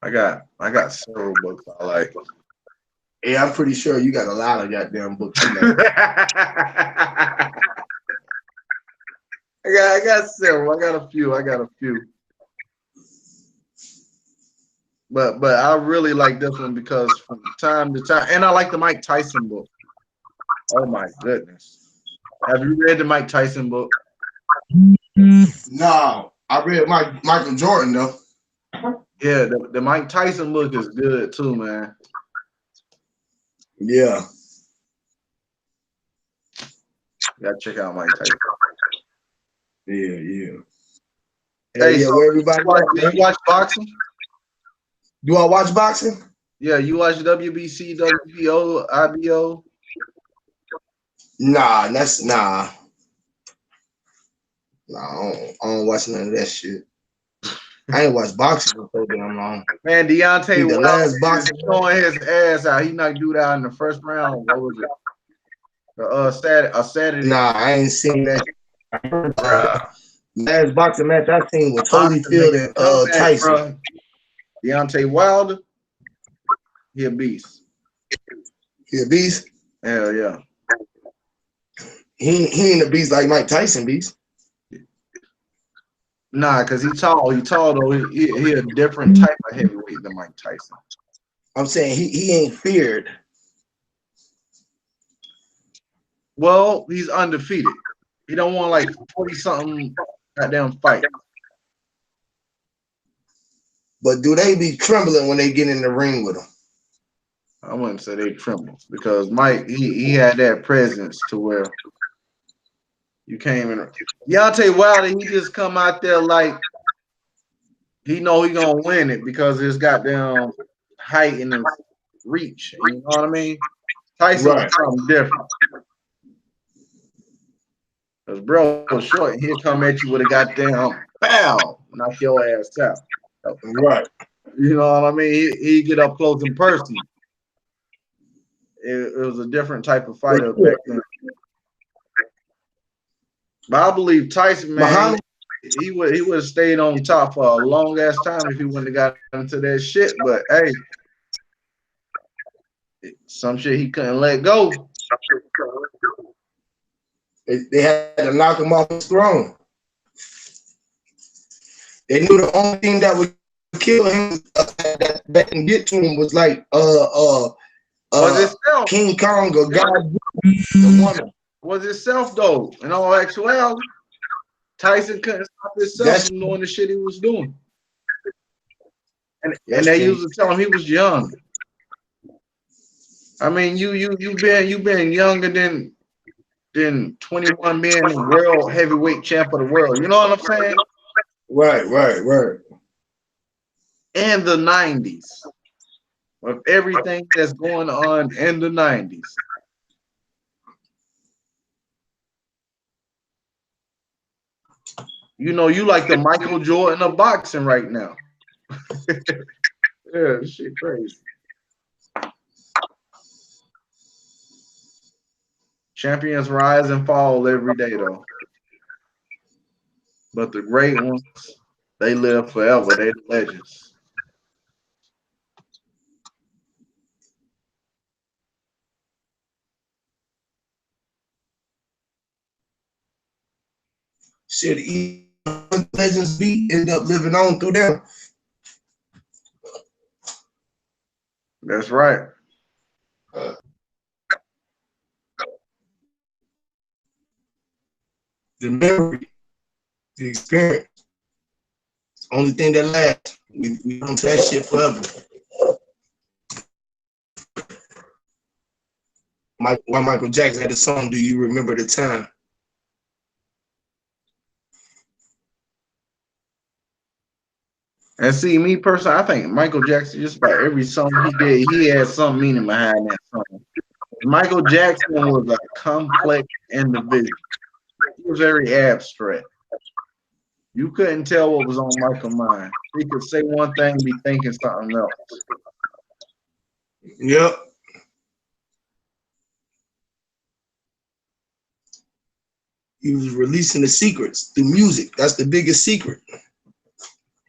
I got several books I like. Yeah, I'm pretty sure you got a lot of goddamn books you like. I got several. I got a few. But I really like this one because from time to time, and I like the Mike Tyson book. Oh my goodness. Have you read the Mike Tyson book? No, I read Michael Jordan though. Yeah, the Mike Tyson book is good too, man. Yeah, You gotta check out Mike Tyson. yeah. Hell Hey, yeah, so where everybody do at, you man? watch boxing? Do I watch boxing? Yeah, you watch WBC, WBO, IBO. Nah, I don't watch none of that shit. I ain't watched boxing for so damn long. Man, See, Deontay the Wilder last is boxing, showing his ass out. He knocked dude out in the first round. What was it? Saturday. nah, I ain't seen that. Last boxing match I seen was Boxing Holyfield making and a comeback, Tyson. bro. Deontay Wilder, he a beast. He a beast. Hell yeah. He ain't a beast like Mike Tyson beast. Nah, cause he tall. He tall though. He a different type of heavyweight than Mike Tyson. I'm saying he ain't feared. Well, he's undefeated. He don't want like 40 something goddamn fight. But do they be trembling when they get in the ring with him? I wouldn't say they tremble because Mike he had that presence to where you can't even. Deontay Wilder, he just come out there like he know he gonna win it because his goddamn height and his reach. You know what I mean? Tyson Right. was something different. Cause bro was short and he'll come at you with a goddamn bow, knock your ass out. Right. You know what I mean? He get up close and personal. It was a different type of fighter back then. But I believe Tyson, man, Muhammad. he would have stayed on top for a long ass time if he wouldn't have got into that shit. But hey, some shit he couldn't let go. They had to knock him off his throne. They knew the only thing that would kill him that can get to him was like Was itself. King Kong or God the woman. Was itself though. In all actuality, Tyson couldn't stop himself That's from doing the shit he was doing. And That's they true. used to tell him he was young. I mean, you been younger than 21 being the world heavyweight champ of the world. You know what I'm saying? Right, right, right. In the 90s, with everything that's going on in the 90s. You know, you like the Michael Jordan of boxing right now. Yeah, this shit crazy. Champions rise and fall every day, though. But the great ones, they live forever. They're the legends. Shit, even legends be end up living on through them. That's right. The memory, the experience, only thing that lasts. We don't that shit forever. Why Michael Jackson had a song, "Do You Remember the Time?" And see, me personally, I think Michael Jackson, just about every song he did, he had some meaning behind that song. Michael Jackson was a complex individual. He was very abstract. You couldn't tell what was on Michael's mind. He could say one thing, be thinking something else. Yep. He was releasing the secrets through music. That's the biggest secret.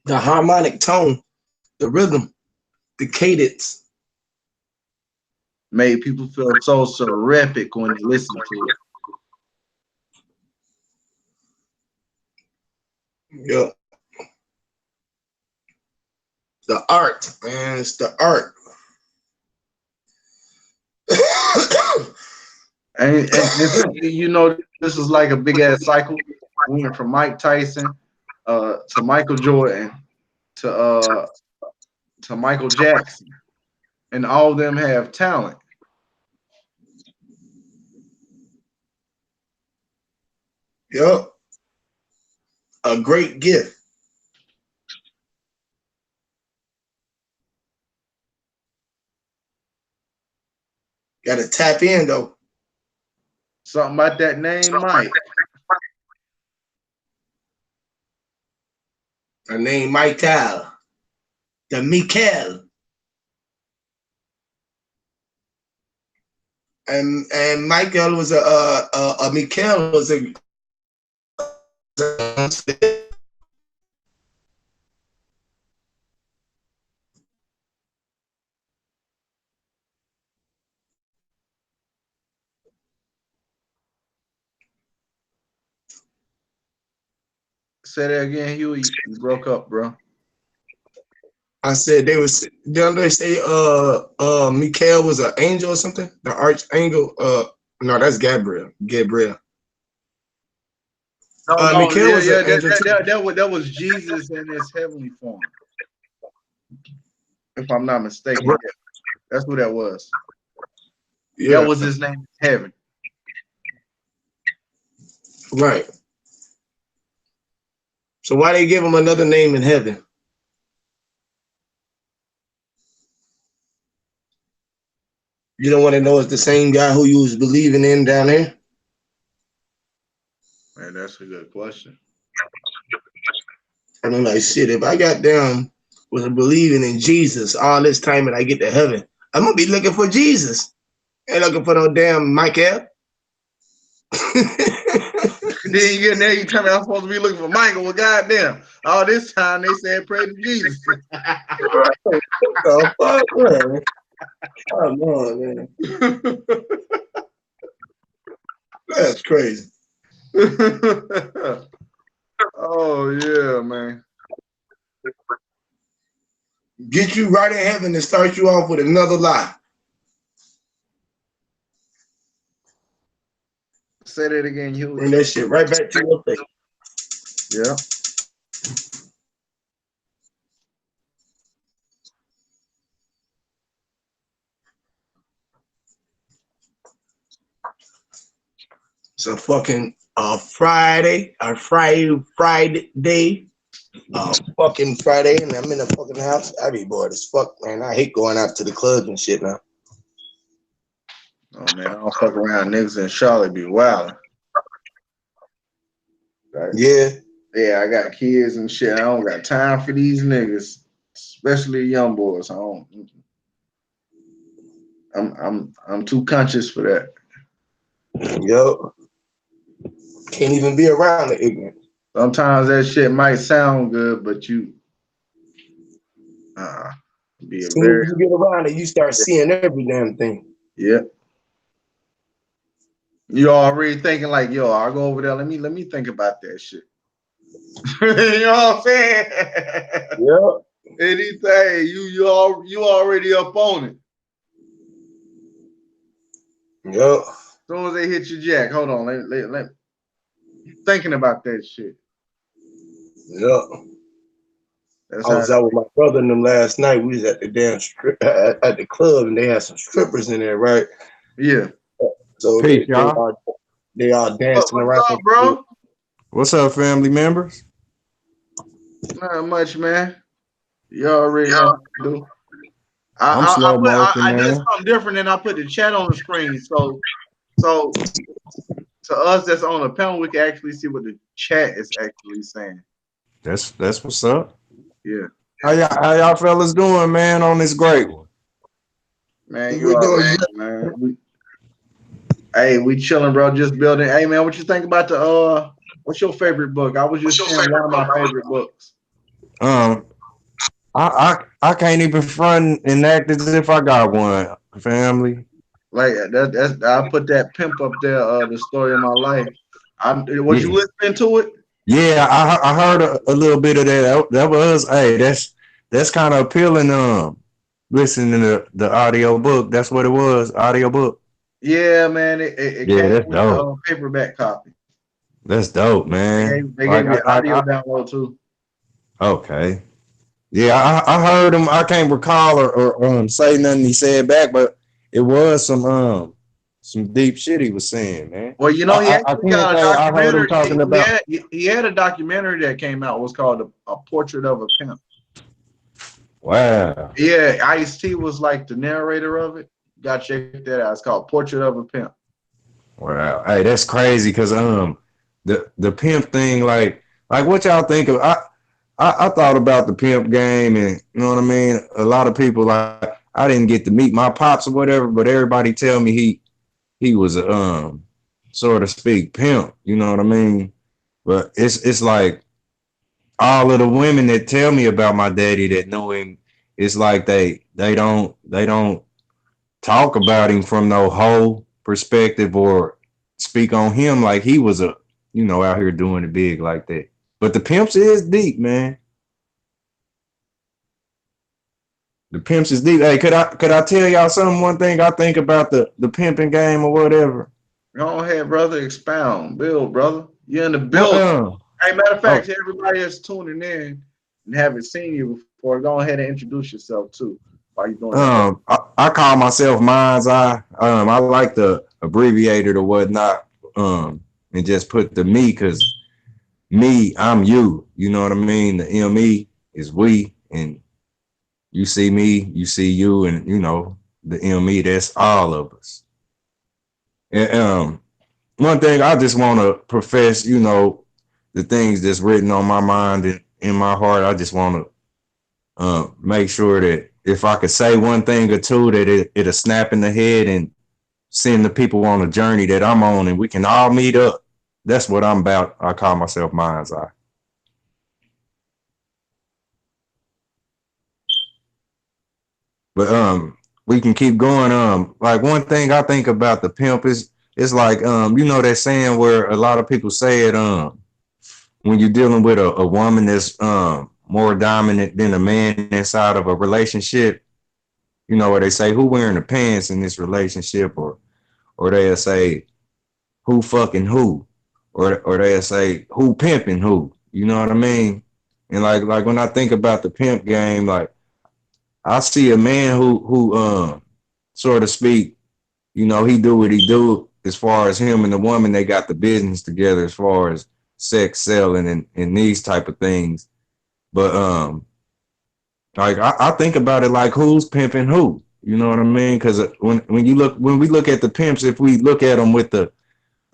The harmonic tone, the rhythm, the cadence. Made people feel so terrific when they listened to it. Yep. The art, man. It's the art. And you know, this is like a big ass cycle. We went from Mike Tyson to Michael Jordan to Michael Jackson, and all of them have talent. Yep. A great gift. Got to tap in though. Something about that name, Mike. Her name Michael. The Mikel. And Michael was a Mikel was a Say that again, Huey. You broke up, bro. I said they was don't they say Michael was an angel or something? The archangel no, that's Gabriel. Gabriel. No, no, Michael yeah, was an yeah. angel too. That was Jesus in his heavenly form, if I'm not mistaken. Yeah, that's who that was. That Yeah, was his name in heaven. right. So why they give him another name in heaven? You don't want to know it's the same guy who you was believing in down there? Man, that's a good question. I mean, like shit, if I got down was believing in Jesus all this time and I get to heaven, I'm gonna be looking for Jesus. Ain't looking for no damn Michael. Then you get there, you tell me I'm supposed to be looking for Michael. Well, goddamn, all this time they said pray to Jesus. What the fuck, man? Come on, man. That's crazy. Oh yeah, man. Get you right in heaven and start you off with another lie. Say that again, Huey. Bring that shit right back to your face. Yeah. It's a fucking Friday, fucking Friday, and I'm in the fucking house. I be bored as fuck, man. I hate going out to the clubs and shit now. Oh man, I don't fuck around. Niggas in Charlotte be wild. Right? Yeah. Yeah, I got kids and shit. I don't got time for these niggas, especially young boys. I don't. I'm too conscious for that. Yo. Can't even be around the ignorant. Sometimes that shit might sound good, but you be a As soon very as you get around it, you start seeing every damn thing. yeah. You already thinking like, yo, I'll go over there. Let me think about that shit. You know what I'm saying? Yeah. Anything you already up on it. Yep. As soon as they hit your jack, hold on, let thinking about that shit. Yep. That's I how was out with my brother and them last night. We was at the damn at the club, and they had some strippers in there, right? yeah. So Peace, y'all. they all dancing What's around. up, bro? What's up, family members? Not much, man. You already know how to do. I'm slow motion, I did man. something different and I put the chat on the screen. So to us that's on the panel, we can actually see what the chat is actually saying. That's what's up. Yeah. How y'all fellas doing, man, on this great one? Man, you We doing already know, man. We chilling, bro. Just building. Hey man, what you think about the what's your favorite book? I was just saying one of my favorite books. I can't even front and act as if I got one, family. Like that's I put that pimp up there, the story of my life. Was you Yeah, listening to it? yeah. I heard a little bit of that. That was that's kind of appealing. Listening to the audio book. That's what it was. Audio book. Yeah, man. It Yeah, came that's with the dope. paperback copy. That's dope, man. They Like gave you an audio download too. okay. Yeah, I heard him. I can't recall or say nothing he said back, but it was some deep shit he was saying, man. Well, you know, he I actually can't got a say I heard him documentary. talking about. He had a documentary that came out. It was called a Portrait of a Pimp. Wow, Yeah, Ice-T was like the narrator of it. Got to check that out. It's called Portrait of a Pimp. wow. Hey, that's crazy because the pimp thing, like what y'all think of? I thought about the pimp game, and you know what I mean. A lot of people like I didn't get to meet my pops or whatever, but everybody tell me he was a so to speak pimp. You know what I mean? But it's like all of the women that tell me about my daddy that know him, it's like they don't talk about him from no whole perspective or speak on him like he was a out here doing it big like that. But the pimps is deep, man. The pimps is deep. Hey, could I tell y'all something? One thing I think about the pimping game or whatever. Go ahead, brother. Expound. Build, brother. You're in the What build. Hey, matter of oh fact, everybody that's tuning in and haven't seen you before, go ahead and introduce yourself too while you're doing that. I call myself Mind's Eye. I like to abbreviate it or whatnot. And just put the me because me, I'm you. You know what I mean? The ME is we, and you see me, you see you, and the ME. That's all of us. And one thing I just want to profess, the things that's written on my mind and in my heart. I just want to make sure that if I could say one thing or two, that it'll snap in the head and send the people on a journey that I'm on, and we can all meet up. That's what I'm about. I call myself Mind's Eye. But we can keep going. Like one thing I think about the pimp is it's like that saying where a lot of people say it when you're dealing with a woman that's more dominant than a man inside of a relationship. Where they say who wearing the pants in this relationship, or they'll say who fucking who, or they'll say who pimping who. You know what I mean? And like when I think about the pimp game, like I see a man who so to speak, he do what he do as far as him and the woman, they got the business together as far as sex selling and these type of things. But like I think about it like who's pimping who, you know what I mean? Because when we look at the pimps, if we look at them with the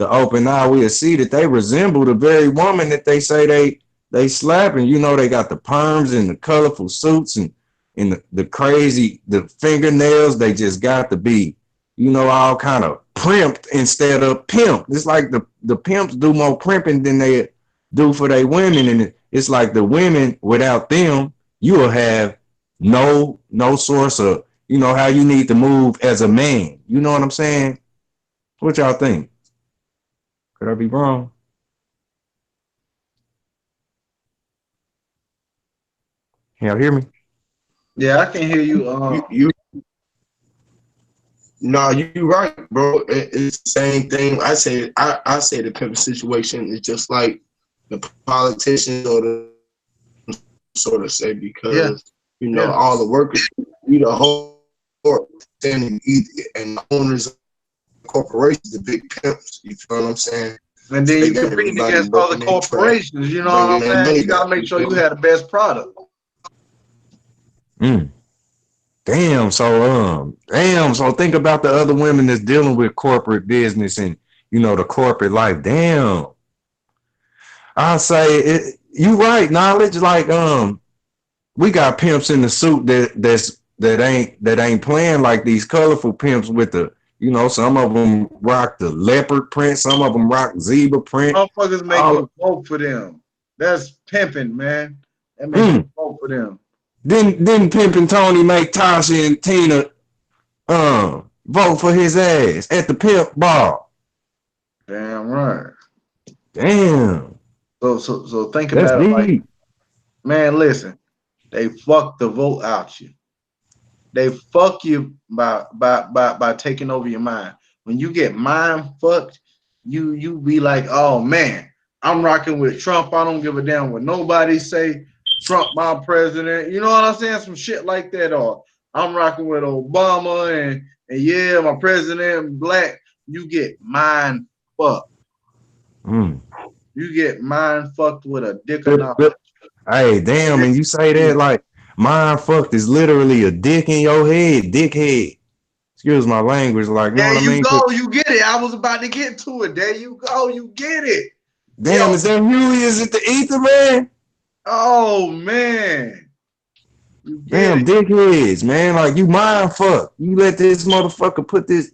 open eye, we'll see that they resemble the very woman that they say they slapping. You know, they got the perms and the colorful suits and the crazy the fingernails. They just got to be, you know, all kind of primped instead of pimp. It's like the pimps do more primping than they do for their women, and it's like the women without them, you will have no source of, you know, how you need to move as a man. You know what I'm saying? What y'all think? Could I be wrong? Can y'all hear me? Yeah, I can hear you. You no, you right, bro. It's the same thing. I say the pimp situation is just like the politicians or the sort of say Yeah, because you know yeah. all the workers, you the whole and the owners of corporations, the big pimps. You feel what I'm saying? And So then they you got competing everybody against other working their craft, corporations. You know bringing what that I'm saying? money You back. gotta make You sure feel you me? have the best product. Mm. Damn. So think about the other women that's dealing with corporate business and, you know, the corporate life. Damn. I say it. You right. Knowledge like we got pimps in the suit that ain't playing like these colorful pimps with the, you know, some of them rock the leopard print, some of them rock zebra print. Motherfuckers make All you vote for them. That's pimping, man. That make you mm. vote for them. Then Pimp and Tony make Tasha and Tina vote for his ass at the pimp bar. Damn right. Damn, So think that's about it like, deep. man, listen, they fuck the vote out you. They fuck you by taking over your mind. When you get mind fucked, you be like, oh man, I'm rocking with Trump. I don't give a damn what nobody say. Trump my president. You know what I'm saying? Some shit like that. Or I'm rocking with Obama and yeah, my president black. You get mind fucked. Mm. You get mind fucked with a dick or not. Hey, damn, and you say that like mind fucked is literally a dick in your head, dickhead. Excuse my language, like you know There what I you mean? go. You get it. I was about to get to it. There you go. You get it. Yo, Damn, is that Huey? Is it the ether, man? oh man, you get Damn, it. dickheads, man. Like you mind fucked. You let this motherfucker put this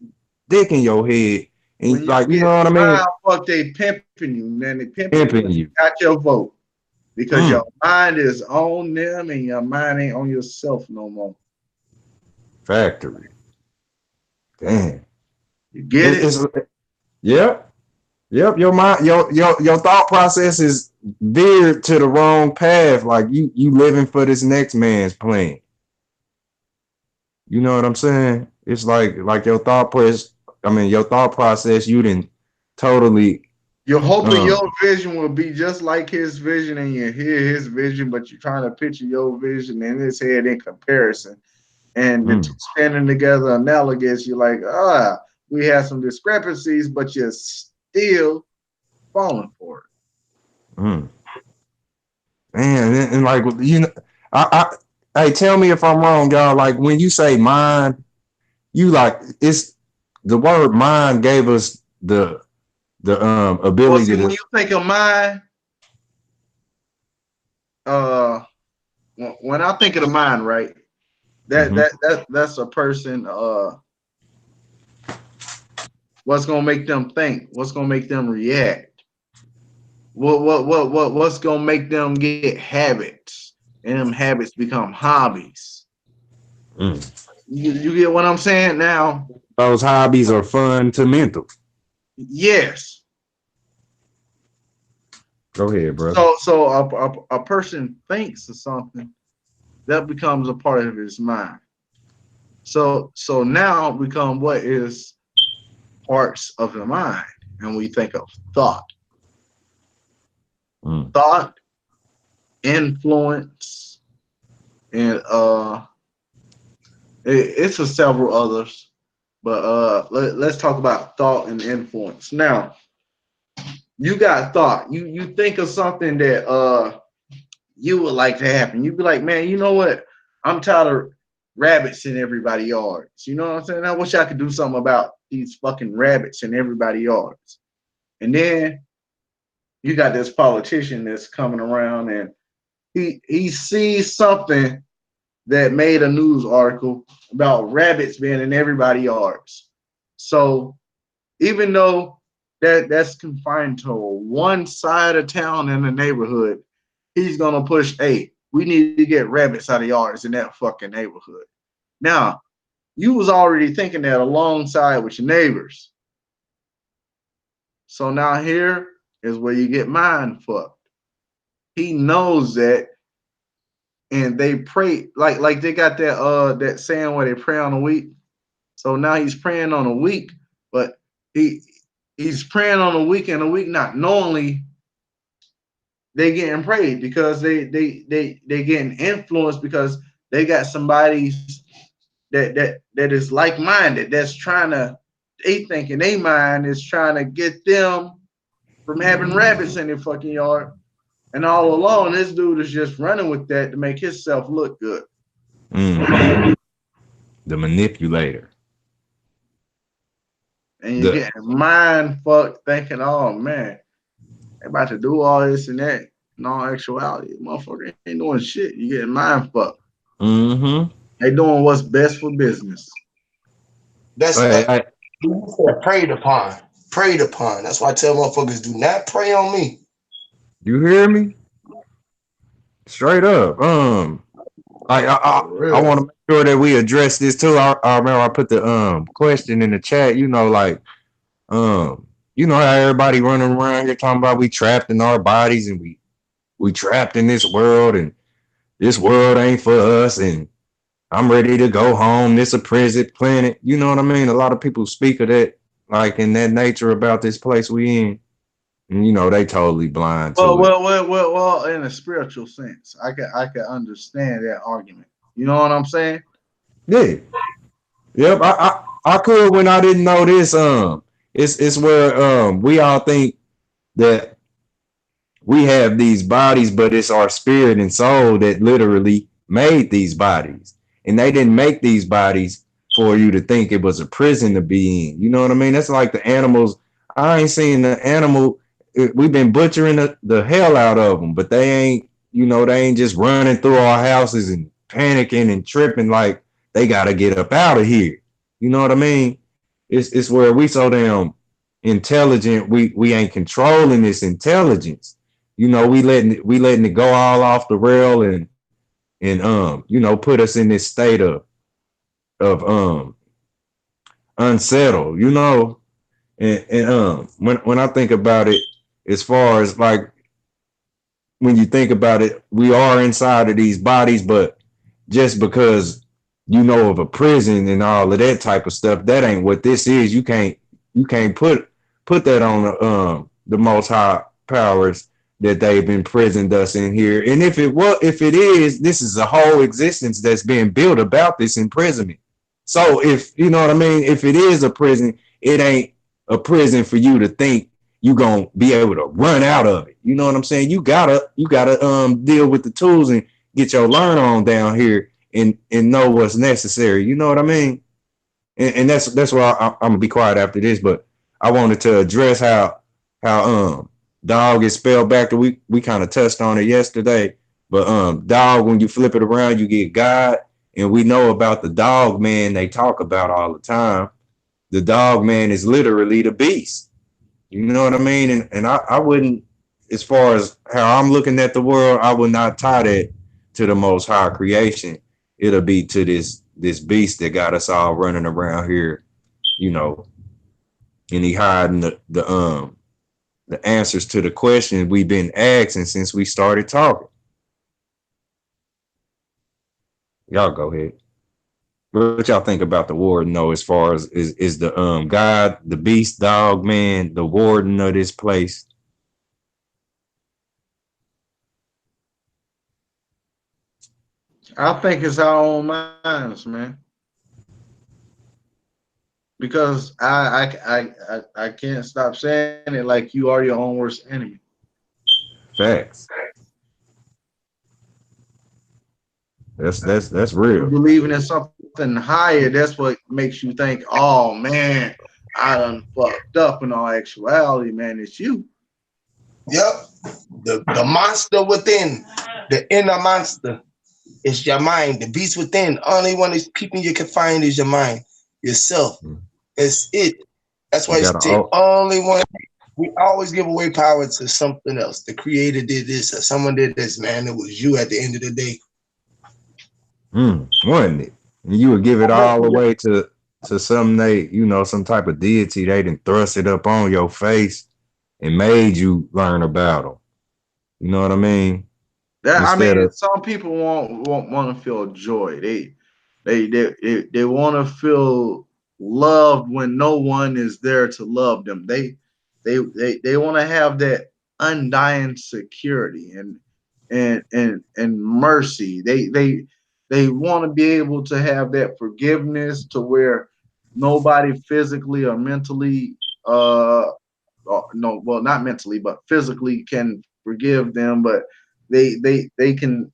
dick in your head, When and you like you get know what I mean? mind fucked, they pimping you, man. They pimping you Pimping because you. you got your vote. Because your Mm. mind is on them and your mind ain't on yourself no more. Factory. Damn. You get it? It's yep. Yep, your mind, your thought process is veered to the wrong path. Like you living for this next man's plan. You know what I'm saying? It's like your thought process. I mean, your thought process. You didn't totally. You're hoping Um. your vision will be just like his vision and you hear his vision, but you're trying to picture your vision in his head in comparison. And the two Mm, standing together analogous, you're like, we have some discrepancies, but you're still falling for mm. Man, and like you know, hey, tell me if I'm wrong, y'all. Like when you say mind, you like it's the word mind gave us the it. Well, see, ability when to. you think of mind, uh, when I think of the mind, right, Mhm. that's a person. What's gonna make them think? What's gonna make them react? What's gonna make them get habits? And them habits become hobbies. Mm. You get what I'm saying now? Those hobbies are fun to mental. Yes. Go ahead, brother. So a person thinks of something that becomes a part of his mind. So now become what is parts of the mind, and we think of thought, Mm. thought, influence, and it's for several others. But let's talk about thought and influence. Now, you got thought. You think of something that you would like to happen. You'd be like, man, you know what? I'm tired of rabbits in everybody's yards. You know what I'm saying? I wish I could do something about these fucking rabbits in everybody's yards. And then you got this politician that's coming around and he sees something that made a news article about rabbits being in everybody's yards. So even though that's confined to one side of town in the neighborhood, he's gonna push, hey, we need to get rabbits out of yards in that fucking neighborhood. Now, you was already thinking that alongside with your neighbors. So now here is where you get mind fucked. He knows that, and they pray like they got that saying where they pray on a week. So now he's praying on a week, but he he's praying on a week not knowingly they getting prayed because they getting influenced because they got somebody's that is like minded that's trying to they think in their mind is trying to get them from having rabbits in their fucking yard. And all along, this dude is just running with that to make himself look good. Mm. The manipulator. And you The get mind fucked thinking, oh man, they about to do all this and that. In all actuality, motherfucker ain't doing shit. You getting mind fucked. mm-hmm. They doing what's best for business. That's Hey, that. Preyed upon. Preyed upon. That's why I tell motherfuckers, do not prey on me. you hear me? Straight up. For I real. want to make sure that we address this too. I remember I put the question in the chat. You know how everybody running around here talking about we trapped in our bodies and we trapped in this world and this world ain't for us and I'm ready to go home. This a prison planet. You know what I mean? A lot of people speak of that like in that nature about this place we in. And you know, they totally blind Well, to it. well, well, well, well, in a spiritual sense, I can understand that argument. You know what I'm saying? Yeah. Yep. I could when I didn't know this. It's where we all think that we have these bodies, but it's our spirit and soul that literally made these bodies. And they didn't make these bodies for you to think it was a prison to be in. You know what I mean? That's like the animals. I ain't seen the animal. We've been butchering the hell out of them, but they ain't, they ain't just running through our houses and panicking and tripping like they got to get up out of here. You know what I mean? It's where we so damn intelligent. We ain't controlling this intelligence. We letting it go all off the rail and put us in this state of unsettled, and when I think about it, as far as like when you think about it, we are inside of these bodies, but just because you know of a prison and all of that type of stuff, that ain't what this is. You can't put that on the most high powers that they've imprisoned us in here. And if it is, this is a whole existence that's being built about this imprisonment. So if you know what I mean, if it is a prison, it ain't a prison for you to think you gonna be able to run out of it. You know what I'm saying? You gotta deal with the tools and get your learn on down here and know what's necessary. You know what I mean? And that's why I'm gonna be quiet after this. But I wanted to address how dog is spelled back. We kind of touched on it yesterday. But dog, when you flip it around, you get God, and we know about the dog man they talk about all the time. The dog man is literally the beast. You know what I mean? And I wouldn't, as far as how I'm looking at the world, I would not tie that to the most high creation. It'll be to this beast that got us all running around here, you know, and he hiding the answers to the questions we've been asking since we started talking. Y'all go ahead. What y'all think about the warden though, as far as is the God, the beast, dog, man, the warden of this place? I think it's our own minds, man. because I can't stop saying it. Like you are your own worst enemy. Facts. That's You real. believing in something higher, that's what makes you think, oh man, I done fucked up. In all actuality, man, it's you. Yep. The monster within, the inner monster, is your mind. The beast within. Only one is keeping you confined is your mind, yourself. Mm. It's it. That's You why I gotta say oh, only one. We always give away power to something else. The creator did this, or someone did this, man. It was you at the end of the day. wasn't it? And you would give it all away to some some type of deity. They didn't thrust it up on your face and made you learn about them. You know what I mean? That I Instead mean, of some people want to feel joy. They want to feel loved when no one is there to love them. They want to have that undying security and mercy. They want to be able to have that forgiveness to where nobody physically or mentally no, well, not mentally, but physically can forgive them, but they can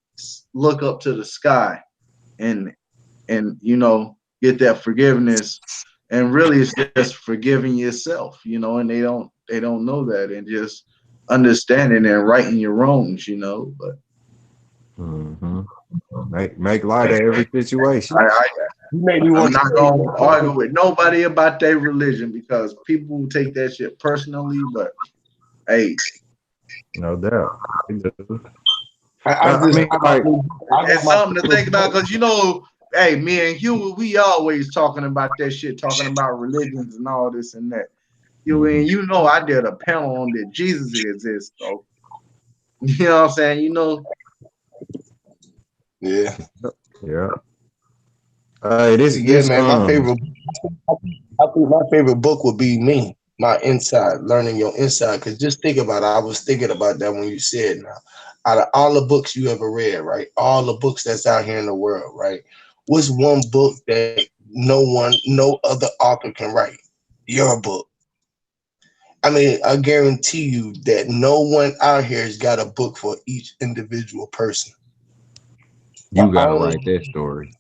look up to the sky and get that forgiveness. And really, it's just forgiving yourself, and they don't know that, and just understanding and righting your wrongs. But mhm. Make light of every situation. I You made me I'm want to not say gonna argue with nobody about their religion because people will take that shit personally. But hey, No doubt. They do. I I just mean, like, I got it's my something to favorite think about book. because hey, me and Hugh, we always talking about that shit, talking about religions and all this and that. You mhm. and I did a panel on that Jesus exists, so you know what I'm saying. Yeah. Yeah. Hey, Yeah, this man. I think my favorite book would be me, my inside, learning your inside. Because just think about it. I was thinking about that when you said now. Out of all the books you ever read, right? All the books that's out here in the world, right? What's one book that no other author can write? Your book. I mean, I guarantee you that no one out here has got a book for each individual person. you The gotta only write that story.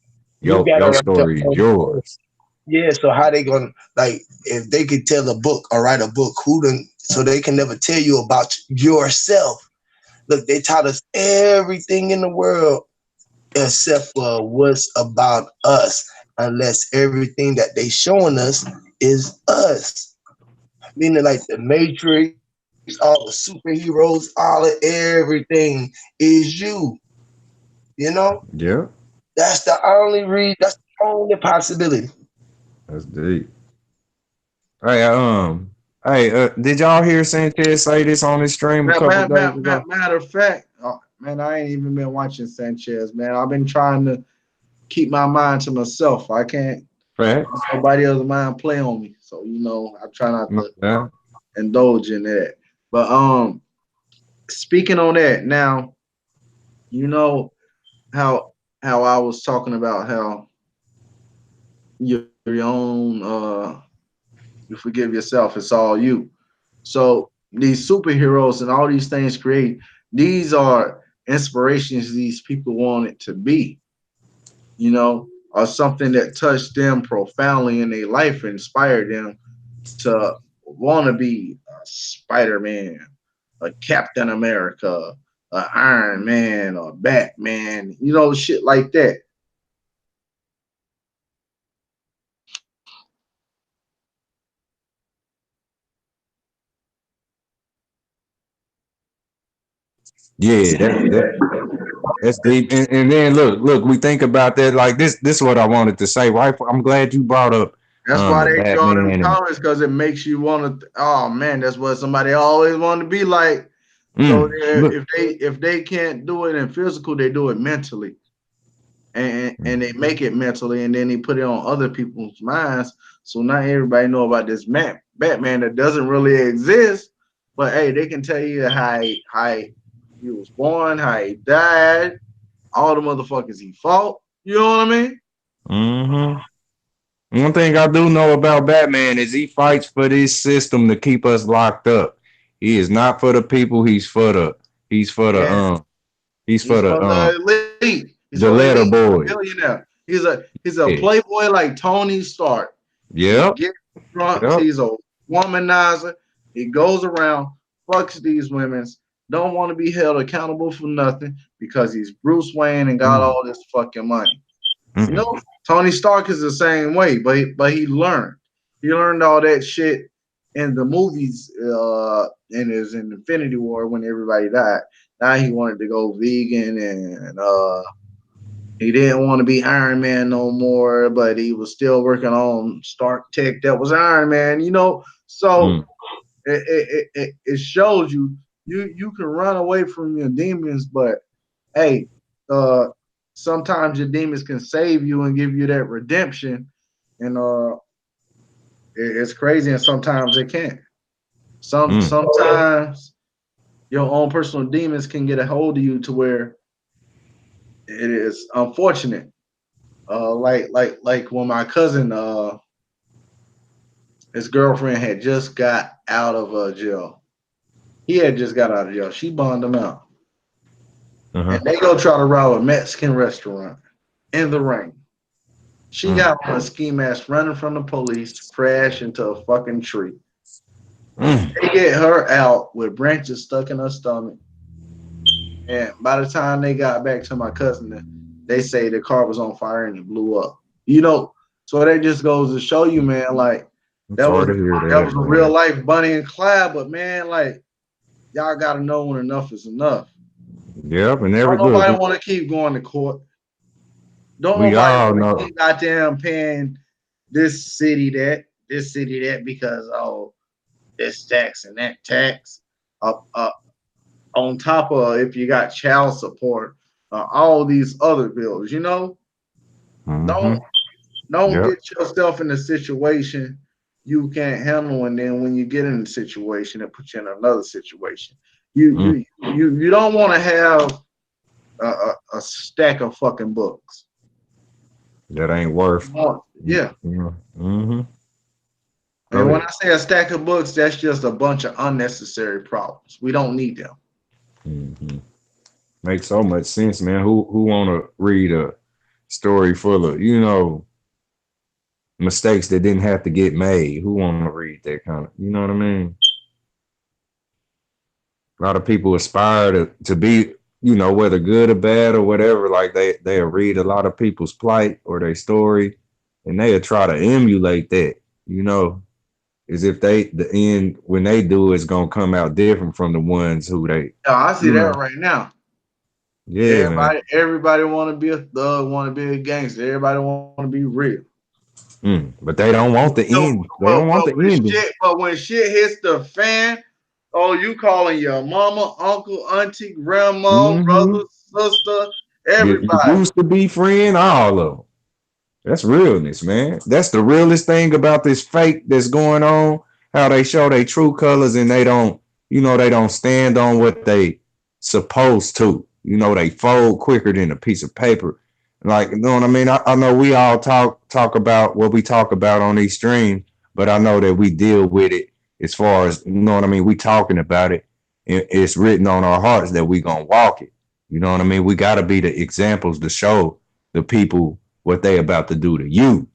you Your gotta write story is the yours. yeah, so how they gonna like if they could tell a book or write a book, who then so they can never tell you about yourself. Look, they taught us everything in the world except for what's about us, unless everything that they showing us is us. Meaning like the Matrix, all the superheroes, all of everything is you. You know? Yeah. That's the only possibility. That's deep. Hey, did y'all hear Sanchez say this on his stream a couple days ago? Matter of fact, man, I ain't even been watching Sanchez, man. I've been trying to keep my mind to myself. I can't let Facts. nobody else's mind play on me. So I try not No to doubt. indulge in that. But speaking on that, now you know how I was talking about how you're your own you forgive yourself, it's all you. So these superheroes and all these things create, these are inspirations these people want it to be, or something that touched them profoundly in their life and inspired them to want to be a Spider-Man, a Captain America, a Iron Man, or Batman, shit like that. Yeah, that's deep. And then look, we think about that like this is what I wanted to say, right? I'm glad you brought up That's why the they draw them Batman and comments because it makes you want to. Oh man, that's what somebody always want to be like. So look. if they can't do it in physical, they do it mentally, and they make it mentally, and then they put it on other people's minds. So not everybody know about this Batman that doesn't really exist. But hey, they can tell you how he was born, how he died, all the motherfuckers he fought. You know what I mean? Mm-hmm. One thing I do know about Batman is he fights for this system to keep us locked up. He is not for the people. He's for the Yeah, he's for he's for the elite. He's for the the elite. letter He's a boys. billionaire. He's a Yeah. playboy like Tony Stark. He Yep. gets drunk. Yep. He's a womanizer. He goes around, fucks these women, don't want to be held accountable for nothing because he's Bruce Wayne and got Mm, all this fucking money. You know, mm, Tony Stark is the same way, but he learned. He learned all that shit in the movies in his in Infinity War when everybody died. Now he wanted to go vegan and he didn't want to be Iron Man no more, but he was still working on Stark Tech that was Iron Man, you know. So mm. it shows you can run away from your demons, but hey, uh, sometimes your demons can save you and give you that redemption, and it's crazy, and sometimes it can't. Mm. Sometimes your own personal demons can get a hold of you to where it is unfortunate. Like when my cousin, his girlfriend had just got out of jail. He had just got out of jail. She bonded him out, and Uh-huh. they go try to rob a Mexican restaurant in the rain. She Mm. got on a ski mask running from the police to crash into a fucking tree. Mm. They get her out with branches stuck in her stomach. And by the time they got back to my cousin, they say the car was on fire and it blew up. You know, so that just goes to show you, man, like I'm that was sorry to hear that that, was a real man. life Bunny and Clyde, but man, like y'all gotta know when enough is enough. Yep, and Don't every look, nobody want to keep going to court. Don't we nobody all want to know. keep goddamn paying this city that because this tax and that tax. On top of if you got child support, all these other bills, you know, Mm-hmm. don't don't Yep. get yourself in a situation you can't handle, and then when you get in a situation, it puts you in another situation. You Mm. you you don't want to have a stack of fucking books. That ain't worth. Yeah, Mm-hmm. Go and when ahead. I say a stack of books, that's just a bunch of unnecessary problems. We don't need them. Mm-hmm. Makes so much sense, man. Who want to read a story full of mistakes that didn't have to get made? Who want to read that kind of? You know what I mean? A lot of people aspire to be, whether good or bad or whatever. Like they'll read a lot of people's plight or their story, and they'll try to emulate that. You know, as if the end when they do it's gonna come out different from the ones who they, I see you that know. right now. Yeah, man. Everybody want to be a thug, want to be a gangster. Everybody want to be real. But they don't want the So, end. They don't want the ending. but when shit hits the fan, oh, you calling your mama, uncle, auntie, grandma, Mm-hmm. brother, sister, You everybody. used to be friend, all of them. That's realness, man. That's the realest thing about this fake that's going on. How they show their true colors and they don't stand on what they supposed to. They fold quicker than a piece of paper. Like, you know what I mean? I know we all talk about what we talk about on these streams, but I know that we deal with it as far as, you know what I mean? We talking about it. It's written on our hearts that we gonna walk it. You know what I mean? We gotta be the examples to show the people what they about to do to you.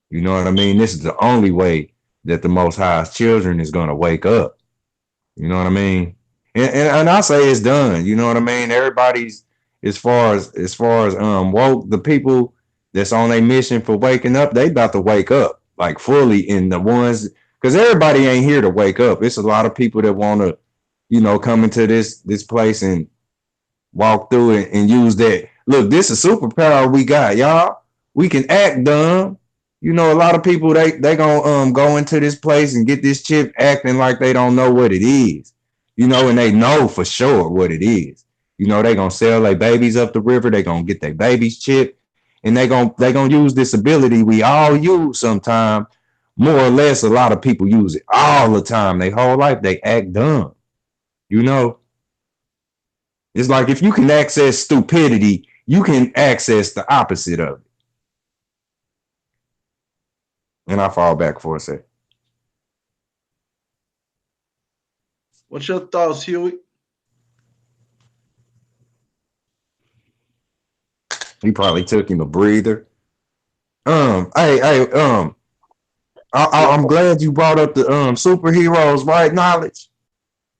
You know what I mean? This is the only way that the Most High's children is gonna wake up. You know what I mean? And I say it's done. You know what I mean? Everybody's as far as woke, the people that's on a mission for waking up, they about to wake up like fully. In the ones because everybody ain't here to wake up. It's a lot of people that want to, come into this place and walk through it and use that. Look, this is a superpower we got, y'all. We can act dumb. A lot of people they gonna go into this place and get this chip acting like they don't know what it is. And they know for sure what it is. They gonna sell their babies up the river. They gonna get their babies chipped, and they gonna use this ability we all use sometime. More or less, a lot of people use it all the time. Their whole life they act dumb. You know, it's like if you can access stupidity, you can access the opposite of it. and I fall back for a sec. What's your thoughts, Huey? He probably took him a breather. Hey, I'm glad you brought up the superheroes, right? Knowledge.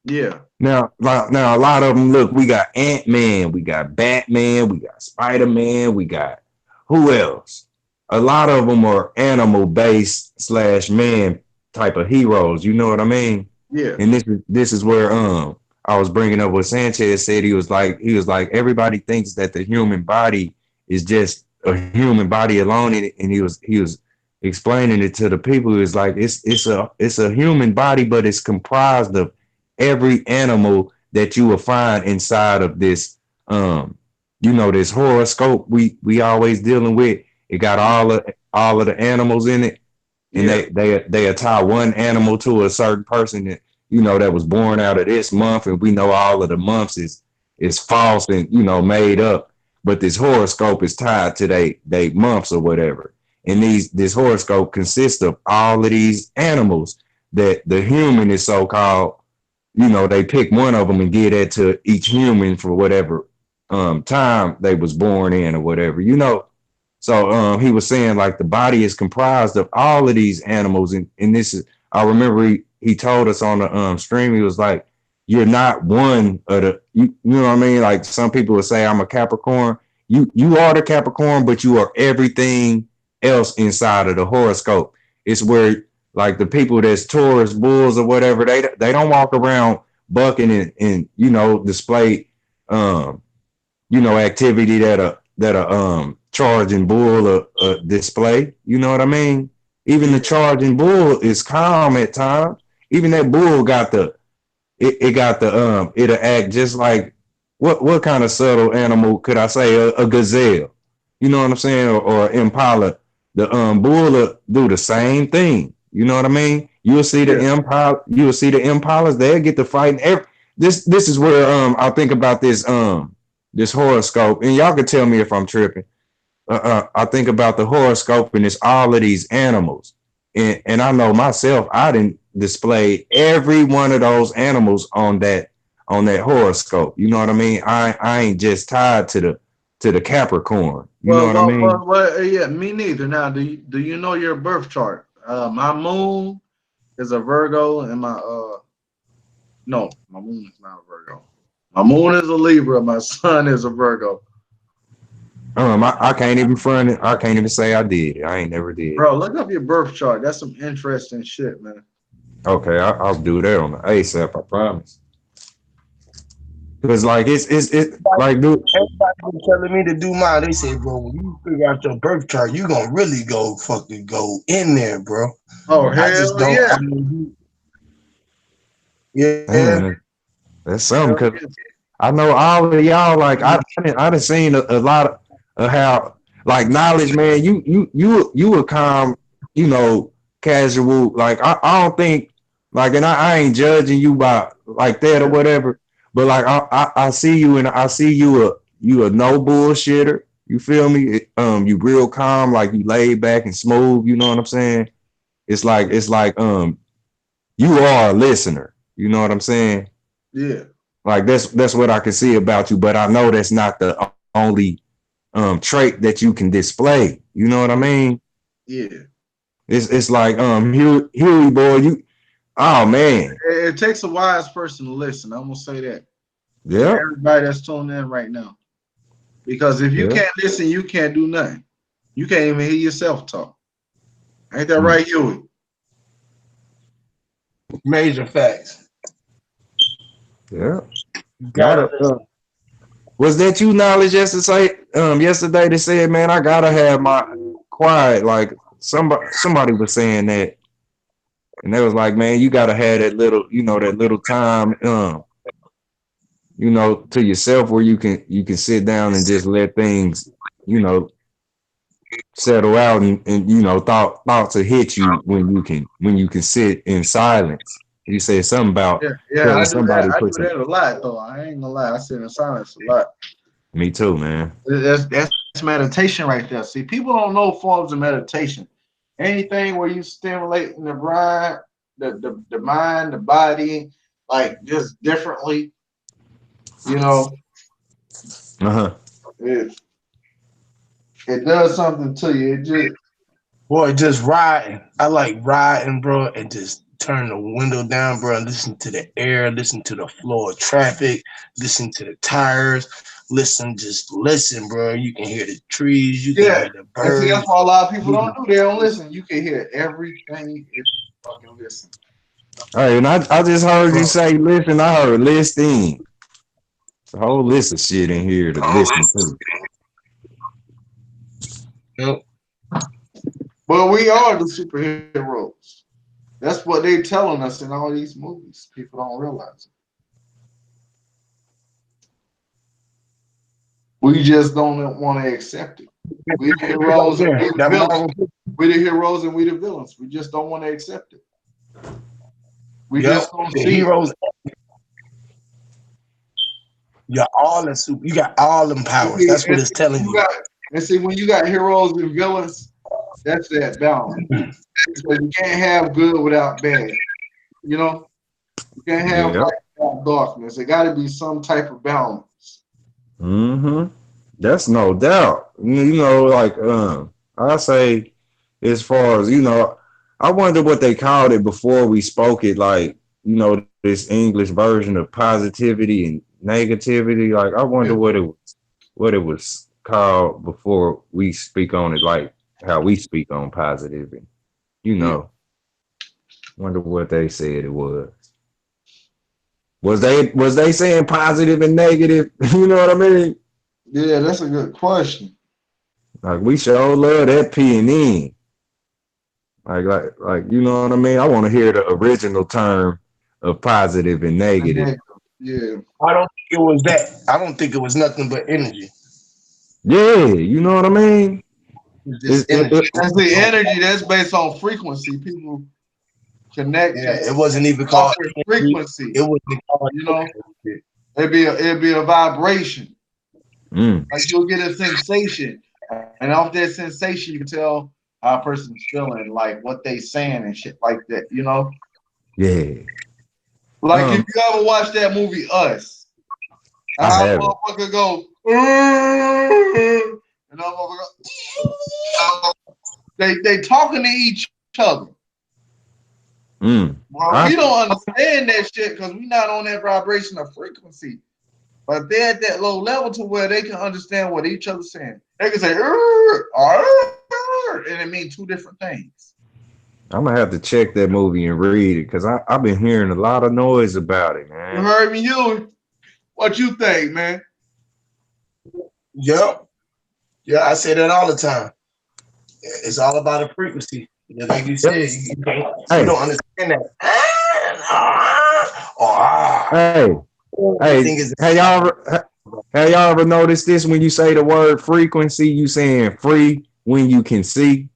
Yeah, Now, a lot of them. Look, we got Ant-Man, we got Batman, we got Spider-Man, we got who else? A lot of them are animal based slash man type of heroes. You know what I mean? yeah, And this is where I was bringing up what Sanchez said. He was like everybody thinks that the human body is just a human body alone, and he was explaining it to the people. He was like it's a human body, but it's comprised of every animal that you will find inside of this this horoscope we always dealing with. It got all of the animals in it, and yeah, they tie one animal to a certain person that that was born out of this month, and we know all of the months is false and made up, but this horoscope is tied to they months or whatever. And this horoscope consists of all of these animals that the human is so called. They pick one of them and give that to each human for whatever time they was born in or whatever. So he was saying like the body is comprised of all of these animals, and this is I remember he told us on the stream. He was like, "You're not one of the you know what I mean." Like some people would say, "I'm a Capricorn." You are the Capricorn, but you are everything else inside of the horoscope. It's where like the people that's Taurus, Bulls, or whatever, they don't walk around bucking and display um activity that a charging bull display. You know what I mean? Even the yeah, charging bull is calm at times. Even that bull got it got it'll act just like what kind of subtle animal could I say? A gazelle. You know what I'm saying? Or impala. The bull will do the same thing. You know what I mean? yeah, You'll see the impalas, they'll get to fighting this is where I think about this horoscope, and y'all can tell me if I'm tripping. I think about the horoscope, and it's all of these animals, and I know myself. I didn't display every one of those animals on that horoscope. You know what I mean? I ain't just tied to the Capricorn. You know Well, what I mean? yeah, me neither. Now, do you know your birth chart? My moon is a Virgo, and my no, my moon is not a Virgo. My moon is a Libra. My sun is a Virgo. I can't even front it. I can't even say I did it. I ain't never did. Bro, look up your birth chart. That's some interesting shit, man. Okay, I'll do that on the ASAP. I promise. Because like it's like dude. Everybody been telling me to do mine. They say, bro, when you figure out your birth chart, you gonna really go fucking go in there, bro. Oh I just hell don't. yeah, I mean, yeah, Man, that's something. hell Cause yeah. I know all of y'all. Like I done seen a lot of how like knowledge, man. You a calm, casual. Like I don't think like, and I ain't judging you by like that or Yeah, whatever. But like I see you, and I see you a no bullshitter. You feel me? You real calm, like you laid back and smooth. You know what I'm saying? It's like you are a listener. You know what I'm saying? yeah, Like that's what I can see about you, but I know that's not the only trait that you can display. You know what I mean? yeah. It's like Huey boy, you oh man. It takes a wise person to listen. I'm gonna say that to Yeah, everybody that's tuning in right now. Because if you yeah. can't listen, you can't do nothing. You can't even hear yourself talk. Ain't that Mm, right, Huey? major facts. yeah. You Not gotta a listen. was that you knowledge yesterday that said, man, I gotta have my quiet. Like somebody was saying that, and they was like, man, you gotta have that little time to yourself where you can sit down and just let things, you know, settle out, and thoughts will hit you when you can sit in silence. You said something about Yeah, yeah, telling I do that. somebody to I put do some. that a lot, though. I ain't gonna lie. I sit in silence a lot. Me too, man. That's meditation right there. See, people don't know forms of meditation. anything where you stimulating the brain, the mind, the body, like just differently, you know, Uh-huh. it it does something to you. It just Boy, just riding. I like riding, bro, and just turn the window down, bro, and listen to the air, listen to the flow of traffic, listen to the tires, just listen, bro. You can hear the trees, you can yeah. hear the And see, that's birds. why a lot of people You don't do. They don't listen. You can hear everything if you fucking listen. Hey, and I just heard you bro. say listen. I heard listing. It's a whole list of shit in here to listen to. Yep. But we are the superheroes. That's what they telling us in all these movies. People don't realize it. We just don't want to accept it. We the Right heroes and there. we the That villains. Marvel. We the heroes and we the villains. We just don't want to accept it. We Yep. just don't The see it. heroes, you got all them And powers. see, That's what it's telling you you. got and see when you got heroes and villains, that's that balance. Because you can't have good without bad. You know, you can't have Yeah. light without darkness. There got to be some type of balance. Mm-hmm. That's no doubt. You know, like I say, as far as I wonder what they called it before we spoke it. Like this English version of positivity and negativity. Like I wonder Yeah, what it was called before we speak on it. Like how we speak on positive and you yeah, know, wonder what they said it was. Was they saying positive and negative? You know what I mean? yeah. That's a good question. Like we sure love that P and N. Like you know what I mean? I want to hear the original term of positive and And negative. then, yeah. I don't think it was that. I don't think it was nothing but energy. Yeah, you know what I mean? It's It, just it, energy. it, That's the energy. That's based on frequency. People connect to Yeah, it wasn't even called offer energy. frequency. It wasn't called You no know, energy. it'd be a vibration. mm, Like you'll get a sensation, and off that sensation, you can tell how a person's feeling, like what they saying and shit like that. You know, yeah. like if Um, you ever watch that movie Us, and I how haven't. motherfucker go, and that motherfucker go, they talking to each other. Mm, Well, I we don't understand that shit because we not on that vibration of frequency. But they're at that low level to where they can understand what each other's saying. They can say, and it means two different things. I'm gonna have to check that movie and read it because I've been hearing a lot of noise about it, You man. heard me, you? What you think, man? Yep. Yeah, I say that all the time. It's all about a frequency. Like you Yep. said, you Hey, don't understand that. Or hey, everything hey. is Have y'all ever noticed this when you say the word frequency? You saying free when you can see.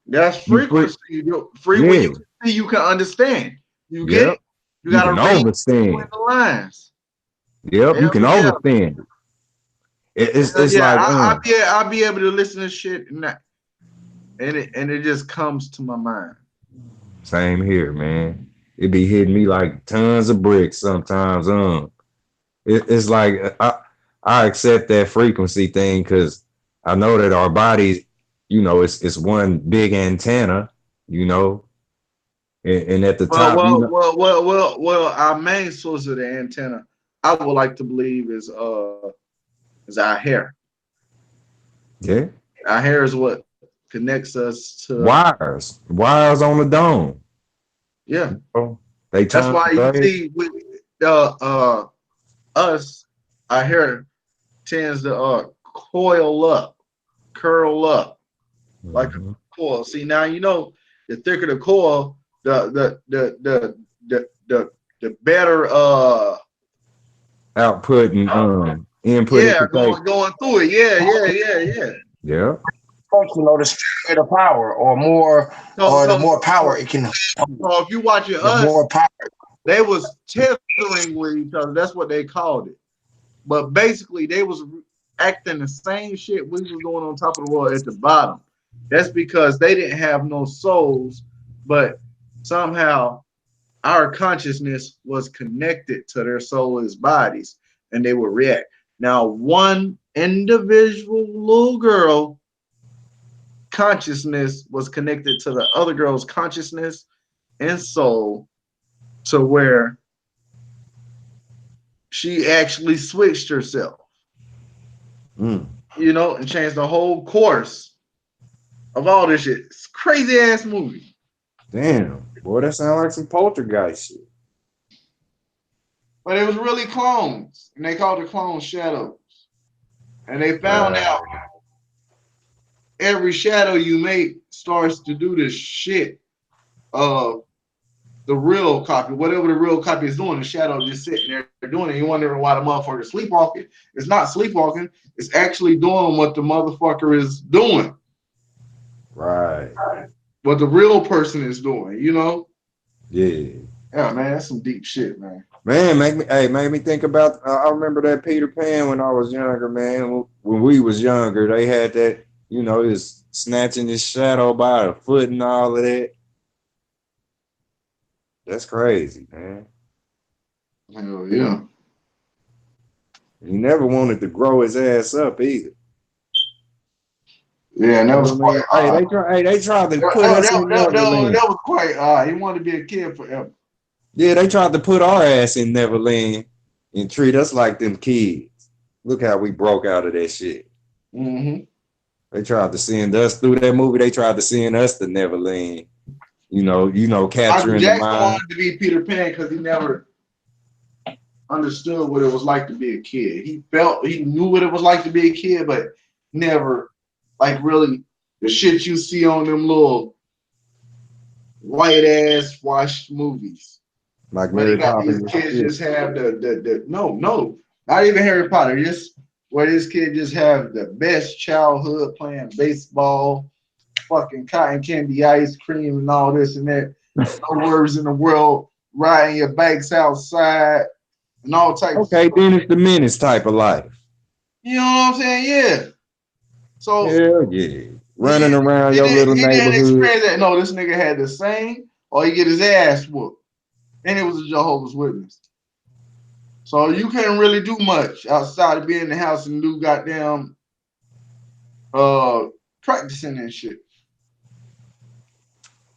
That's You free. frequency. Free when Yeah. you see, you can understand. You get it? Yep. You You got to can read between overstand. the lines. Yep. You Hell can yeah. overstand it. It's Hell it's yeah. like I'll be able to listen to shit and it just comes to my mind. same here, man. It be hitting me like tons of bricks sometimes. It's like I accept that frequency thing because I know that our bodies, it's one big antenna, you know, and at the Well, top, well, well, well, well, well. Our main source of the antenna, I would like to believe, is our hair. yeah, Our hair is what connects us to. wires on the dome. Yeah, Oh, they that's turn why you gray. see with uh, uh us, our hair tends to coil up, curl up like a Mm-hmm. coil. See now you know the thicker the coil, the better Output and input it yeah to take. going through it. Yeah. Yeah. function or the stronger the power or more So or the so more power so, it can so if you watching the us, more power. they was tethering with each other. That's what they called it. But basically, they was acting the same shit we was doing on top of the world at the bottom. That's because they didn't have no souls, but somehow our consciousness was connected to their soulless bodies and they would react. Now, one individual little girl consciousness was connected to the other girl's consciousness and soul to where she actually switched herself, you know, and changed the whole course of all this shit. It's crazy ass movie. Damn, boy, that sounds like some poltergeist shit. But it was really clones, and they called the clones shadows. And they found out every shadow you make starts to do this shit of the real copy. Whatever the real copy is doing, the shadow just sitting there doing it. You wondering why the motherfucker is sleepwalking. It's not sleepwalking. It's actually doing what the motherfucker is doing. Right. What the real person is doing, you know? Yeah. Yeah, man, that's some deep shit, man. Man, make me think about. I remember that Peter Pan when I was younger, man. When we was younger, they had that. You know, he was snatching his shadow by the foot and all of that. That's crazy, man. Hell yeah. He never wanted to grow his ass up either. Yeah, and that was quite They tried to put us in Neverland. that was quite he wanted to be a kid forever. Yeah, they tried to put our ass in Neverland and treat us like them kids. Look how we broke out of that shit. Mm-hmm. They tried to send us through that movie. They tried to send us to Neverland. You know, capturing the Jackson mind. wanted to be Peter Pan because he never understood what it was like to be a kid. He knew what it was like to be a kid, but never, like, really the shit you see on them little white ass washed movies. Like Mary Poppins. These kids just have no, not even Harry Potter. Just where this kid just have the best childhood playing baseball, fucking cotton candy, ice cream, and all this and that. No worries in the world, riding your bikes outside, and all types. Okay, Dennis the Menace type of life. You know what I'm saying? Yeah. So hell yeah, running around your little neighborhood. No, this nigga had to sing or he get his ass whooped, and it was a Jehovah's Witness. So you can't really do much outside of being in the house and do goddamn practicing and shit.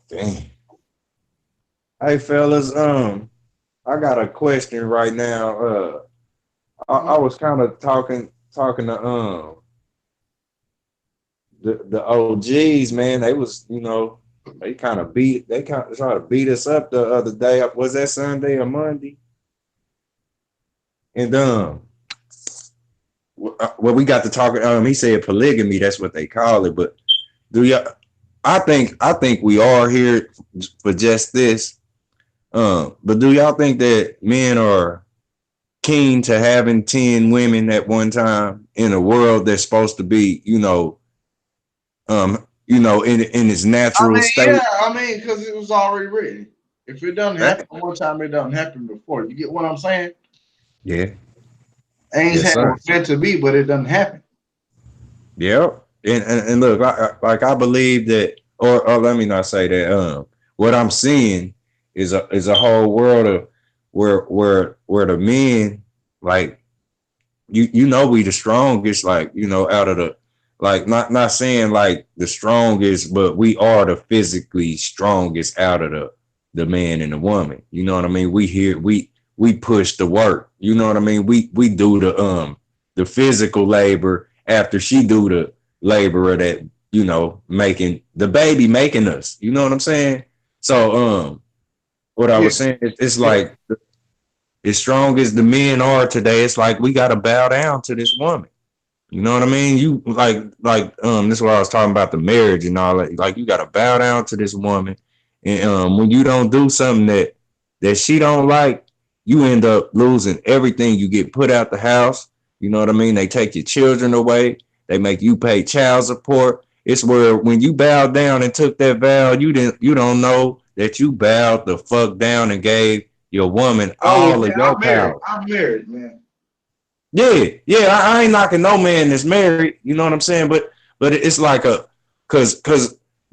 Damn. Hey fellas, I got a question right now. I was kind of talking to the OGs, man. They was, they kind of tried to beat us up the other day. Was that Sunday or Monday? And well, we got to talking. He said polygamy. That's what they call it. But I think we are here for just this. But do y'all think that men are keen to having 10 women at one time in a world that's supposed to be, in its natural state? Yeah, because it was already written. If it doesn't happen one time, it doesn't happen before. You get what I'm saying? Yeah. Ain't meant to be, but it doesn't happen. Yeah. And look, I believe that, or let me not say that. What I'm seeing is a whole world of where the men, like, we the strongest, like, out of the, like, not saying like the strongest, but we are the physically strongest out of the man and the woman. You know what I mean? We push the work. You know what I mean? We do the physical labor after she do the labor of that, making the baby, making us. You know what I'm saying? So what I was saying, it's like, as strong as the men are today, it's like we gotta bow down to this woman. You know what I mean? You like this is what I was talking about, the marriage and all that. Like, you gotta bow down to this woman, and when you don't do something that she don't like, you end up losing everything. You get put out the house. You know what I mean? They take your children away. They make you pay child support. It's where when you bowed down and took that vow, you don't know that you bowed the fuck down and gave your woman all of your power. I'm married, man. Yeah. I ain't knocking no man that's married. You know what I'm saying? But it's like Cause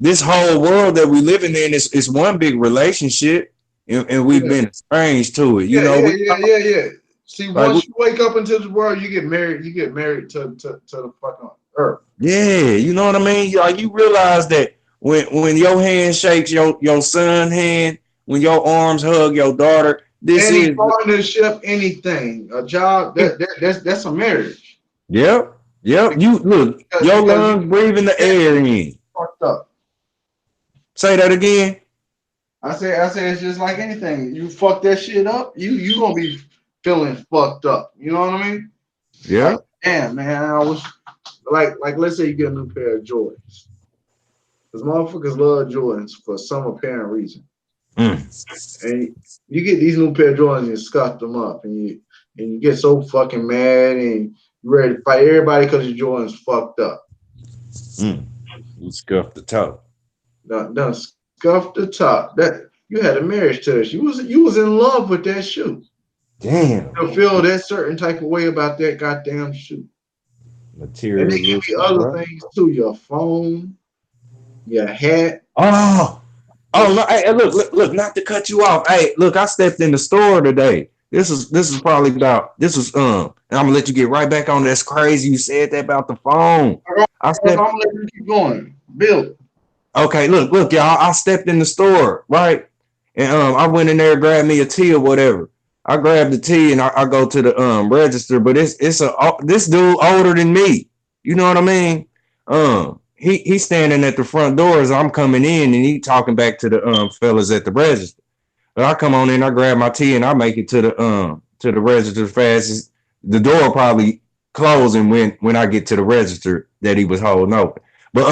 this whole world that we living in is one big relationship, and we've Yeah, been estranged to it. You yeah, know, yeah, we yeah, yeah, yeah. See, like once you wake up into this world, you get married. You get married to the fucking earth. yeah, you know what I mean. Like you realize that when your hand shakes your son hand, when your arms hug your daughter, this Any is partnership, anything, a job, that's a marriage. yep, yep. You look, your Because you lungs breathing the can't air in. fucked up. Say that again. I say it's just like anything. You fuck that shit up, you gonna be feeling fucked up. You know what I mean? Like, Yep. damn, man, I was like let's say you get a new pair of Jordans. Because motherfuckers love Jordans for some apparent reason. Mm, And you get these new pair of Jordans and scuff them up and you get so fucking mad and you ready to fight everybody because your Jordans fucked up. mm. You scuffed the toe. Done scuffed the top. That you had a marriage to this. You was in love with that shoe. Damn. To feel that certain type of way about that goddamn shoe. And it can be Materialism, other bro. things too. Your phone, your hat. Oh, Your oh no! Hey, look! Not to cut you off. Hey, look! I stepped in the store today. This is probably about this was And I'm gonna let you get right back on. That's crazy. You said that about the phone. I I'm stepped. gonna let you keep going. Bill. Okay, look, y'all. I stepped in the store, right? And I went in there, grabbed me a tea or whatever. I grabbed the tea and I go to the register, but this dude older than me. You know what I mean? He's standing at the front door as I'm coming in, and he talking back to the fellas at the register. But I come on in, I grab my tea, and I make it to the register fast as the door probably closing when I get to the register that he was holding open. But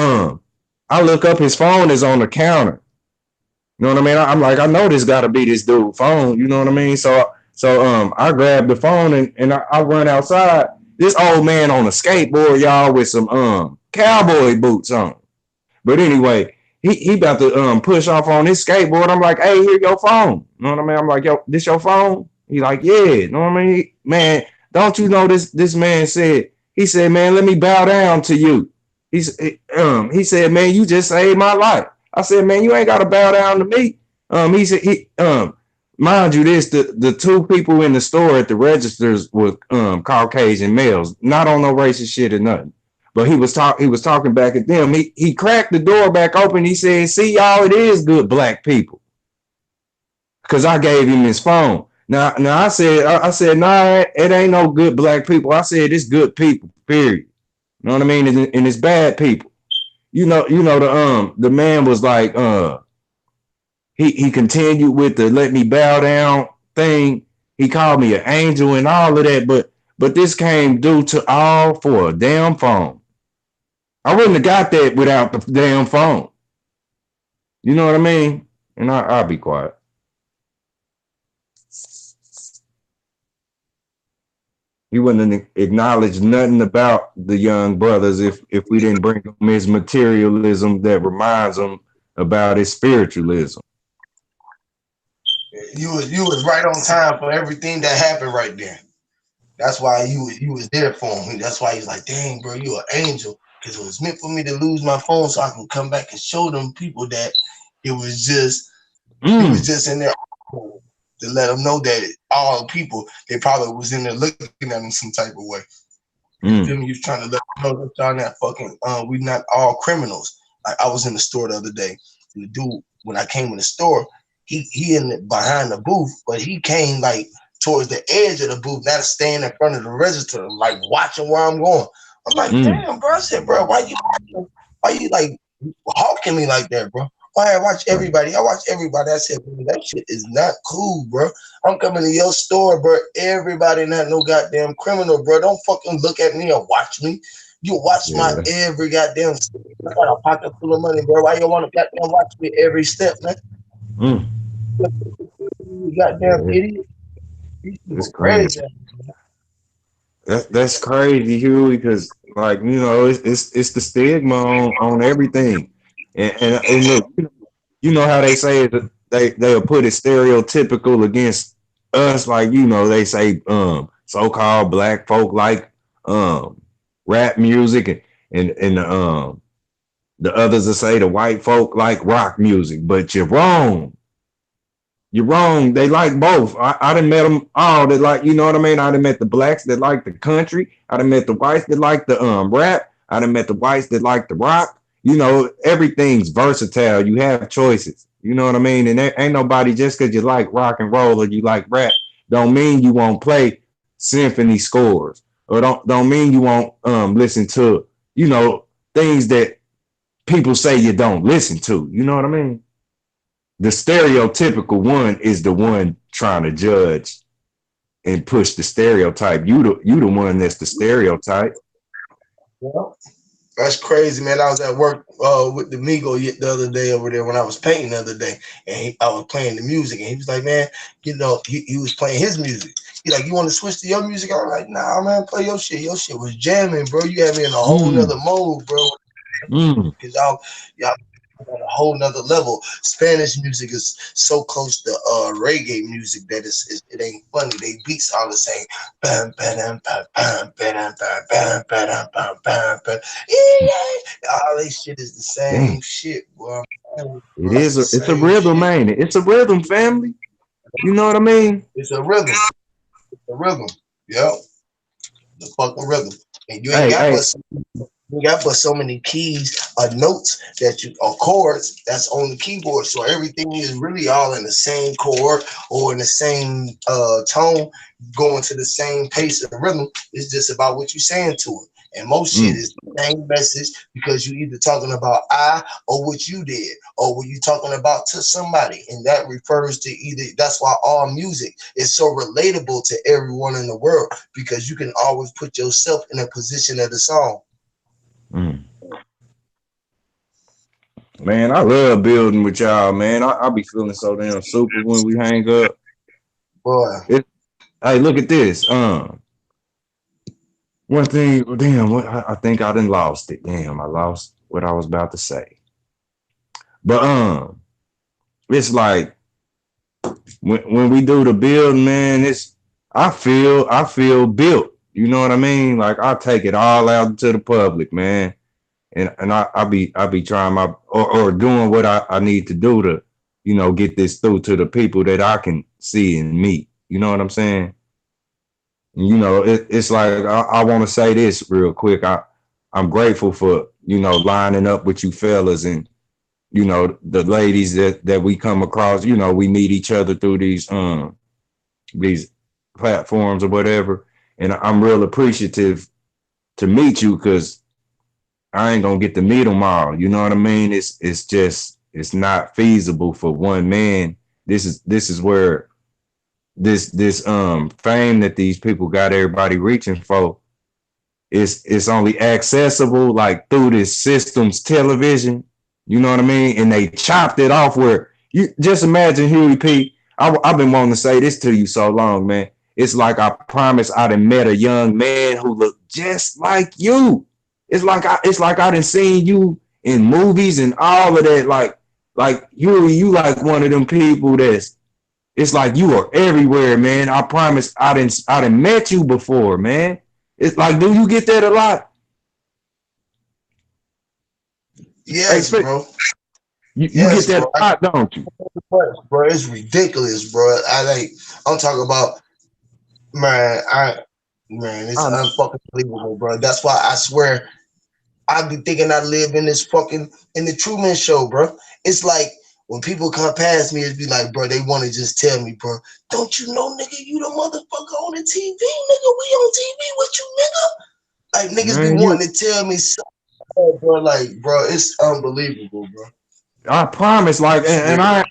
I look up, his phone is on the counter. You know what I mean? I'm like, I know this got to be this dude phone. You know what I mean? So I grab the phone and I run outside. This old man on a skateboard, y'all, with some cowboy boots on. But anyway, he about to push off on his skateboard. I'm like, hey, here your phone. You know what I mean? I'm like, yo, this your phone? He like, yeah. You know what I mean? Man, don't you know this man said, he said, man, let me bow down to you. He said, man, you just saved my life. I said, man, you ain't gotta bow down to me. He said mind you, the two people in the store at the registers were Caucasian males, not on no racist shit or nothing. But he was talking back at them. He cracked the door back open. He said, see y'all, it is good black people. Cause I gave him his phone. Now I said, nah, it ain't no good black people. I said it's good people, period. You know what I mean? And it's bad people. The man was like, he continued with the let me bow down thing. He called me an angel and all of that, but this came due to all for a damn phone. I wouldn't have got that without the damn phone. You know what I mean? And I'll be quiet. He wouldn't acknowledge nothing about the young brothers if we didn't bring him his materialism that reminds him about his spiritualism. You was right on time for everything that happened right there. That's why you was there for him. That's why he's like, dang, bro, you an angel. Because it was meant for me to lose my phone so I can come back and show them people that it was just he was Mm, just in there to let them know that all people they probably was in there looking at him some type of way. You feel mm, me? You was trying to let them know that y'all not fucking we not all criminals. Like I was in the store the other day, and the dude when I came in the store, he in the, behind the booth, but he came like towards the edge of the booth, not staying in front of the register, like watching where I'm going. I'm like, mm. damn, bro. I said, bro, why you like hawking me like that, bro? Why I watch Right. everybody? I watch everybody. I said, man, that shit is not cool, bro. I'm coming to your store, bro. Everybody not no goddamn criminal, bro. Don't fucking look at me or watch me. You watch my Yeah. every goddamn step. I got a pocket full of money, bro. Why you want to goddamn watch me every step, man? Mm. You goddamn Yeah. idiot. These It's people crazy. crazy. That's crazy, Huey, because like it's the stigma on everything, and look, you know how they say that they'll put it stereotypical against us, like they say so-called black folk like um rap music and The others will say the white folk like rock music, but you're wrong. You're wrong. They like both. I done met them all that like, you know what I mean? I done met the blacks that like the country. I done met the whites that like the rap. I done met the whites that like the rock. You know, everything's versatile. You have choices. You know what I mean? And there ain't nobody just because you like rock and roll or you like rap, don't mean you won't play symphony scores or don't mean you won't listen to, you know, things that people say you don't listen to. You know what I mean? The stereotypical one is the one trying to judge and push the stereotype. You the one that's the stereotype. Yeah. That's crazy, man. I was at work with the Migo the other day over there when I was painting the other day, and I was playing the music, and he was like, "Man, you know, he was playing his music. He like, you want to switch to your music?" I was like, "Nah, man, play your shit. Your shit was jamming, bro. You had me in a whole nother Mm, mode, bro. mm. Because y'all on a whole nother level. Spanish music is so close to reggae music that it ain't funny. They beats all the same. Bam, bam, bam, bam, bam, bam, bam, bam, bam, bam, bam. Yeah, all they shit is the Damn, same shit, bro. it That's is the it's a same rhythm, shit. man. It's a rhythm, family. You know what I mean? It's a rhythm. It's a rhythm. Yep, the fucking rhythm. And you ain't Hey, got hey, but you got but so many keys or notes that you or chords that's on the keyboard. So everything is really all in the same chord or in the same tone, going to the same pace of rhythm. It's just about what you're saying to it. And most shit mm, is the same message because you either talking about I or what you did, or what you talking about to somebody. And that refers to either that's why all music is so relatable to everyone in the world, because you can always put yourself in a position of the song. mm. Man, I love building with y'all, man. I be feeling so damn super when we hang up. Boy, It, hey, look at this. One thing, damn, what I think I done lost it. Damn, I lost what I was about to say. But it's like when we do the build, man, it's I feel built. You know what I mean? Like I take it all out to the public, man. And I be trying my or doing what I need to do to, you know, get this through to the people that I can see and meet. You know what I'm saying? And, you know, it's like I want to say this real quick. I'm grateful for, you know, lining up with you fellas and, you know, the ladies that we come across. You know, we meet each other through these platforms or whatever. And I'm real appreciative to meet you because I ain't gonna get to meet them all. You know what I mean? It's just it's not feasible for one man. This is where this fame that these people got everybody reaching for it's only accessible like through this system's television. You know what I mean? And they chopped it off where you just imagine Huey P. I've been wanting to say this to you so long, man. It's like I promised I'd have met a young man who looked just like you. It's like I done seen you in movies and all of that. Like you like one of them people that's it's like you are everywhere, man. I promise I didn't met you before, man. It's like, do you get that a lot? Hey, yes, Spit, bro. you get Yes, that bro. a lot, don't you? Bro, it's ridiculous, bro. I'm talking about, man. Man, it's I, unfucking believable, bro. That's why I swear I be thinking I live in this fucking in the Truman Show, bro. It's like when people come past me, it be like, bro, they want to just tell me, bro, don't you know, nigga, you the motherfucker on the TV, nigga. We on TV with you, nigga. Like niggas be man, you wanting to tell me something, bro. Like, bro, it's unbelievable, bro. I promise, like, I and swear.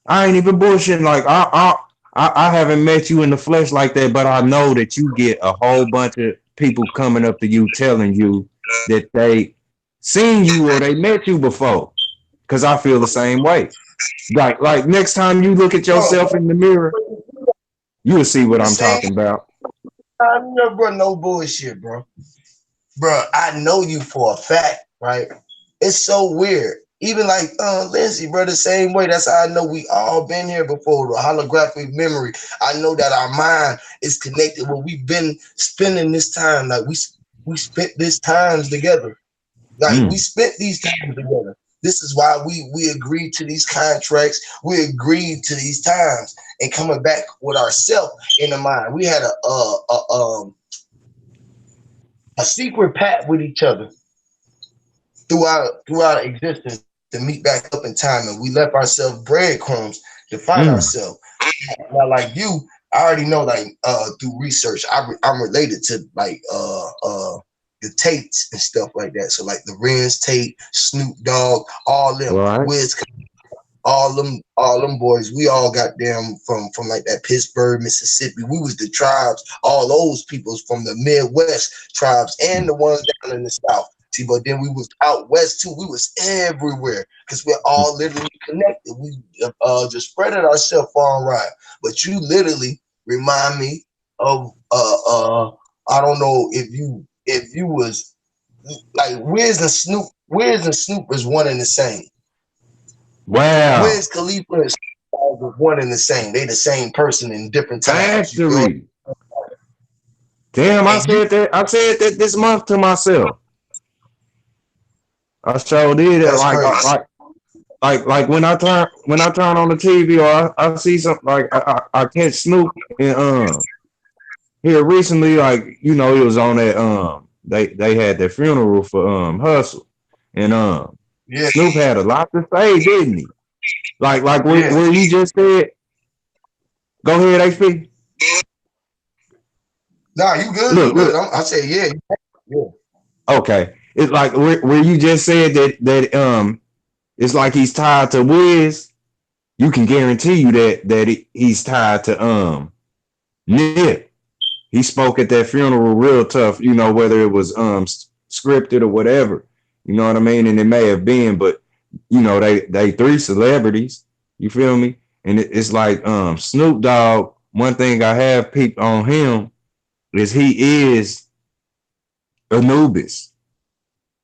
I ain't even bullshitting. Like, I haven't met you in the flesh like that, but I know that you get a whole bunch of people coming up to you telling you that they seen you or they met you before. Cause I feel the same way. Like next time you look at No, yourself in the mirror, you'll see what the I'm same talking about. time, bro. No bullshit, bro. Bro, I know you for a fact, right? It's so weird. Even like Lindsay, bro, the same way. That's how I know we all been here before. The holographic memory. I know that our mind is connected. When we've been spending this time, like we spent this times together. Like we Mm. spent these times together. This is why we agreed to these contracts. We agreed to these times and coming back with ourselves in the mind. We had a secret pact with each other throughout existence to meet back up in time, and we left ourselves breadcrumbs to find Mm. ourselves. Now, like you, I already know, like through research, I'm related to like the Tates and stuff like that. So like the Renz Tate, Snoop Dogg, all them, Right. Wiz, all them boys. We all got them from like that Pittsburgh, Mississippi. We was the tribes, all those peoples from the Midwest tribes and the ones down in the South. See, but then we was out west too. We was everywhere because we're all literally connected. We just spreaded ourselves far and wide. But you literally remind me of I don't know if you was like Wiz and Snoop is one and the same. Wow. Wiz Khalifa and Snoop Dogg is one and the same. They the same person in different times. You feel? Factory. Damn, I And you said that. I said that this month to myself. I sure did it. that's crazy. Like when I turn on the TV or I see something like I catch Snoop and here recently, like it was on that they had their funeral for Hustle, and Yeah, Snoop had a lot to say, didn't he? Like yeah. where you just said, go ahead, HP. Nah, you good? You Look, good? look, I say yeah, yeah. okay. It's like where you just said that it's like he's tied to Wiz. You can guarantee you that he's tied to Nip. He spoke at that funeral real tough, whether it was scripted or whatever. You know what I mean? And it may have been, but they three celebrities. You feel me? And it's like Snoop Dogg. One thing I have peeped on him is he is Anubis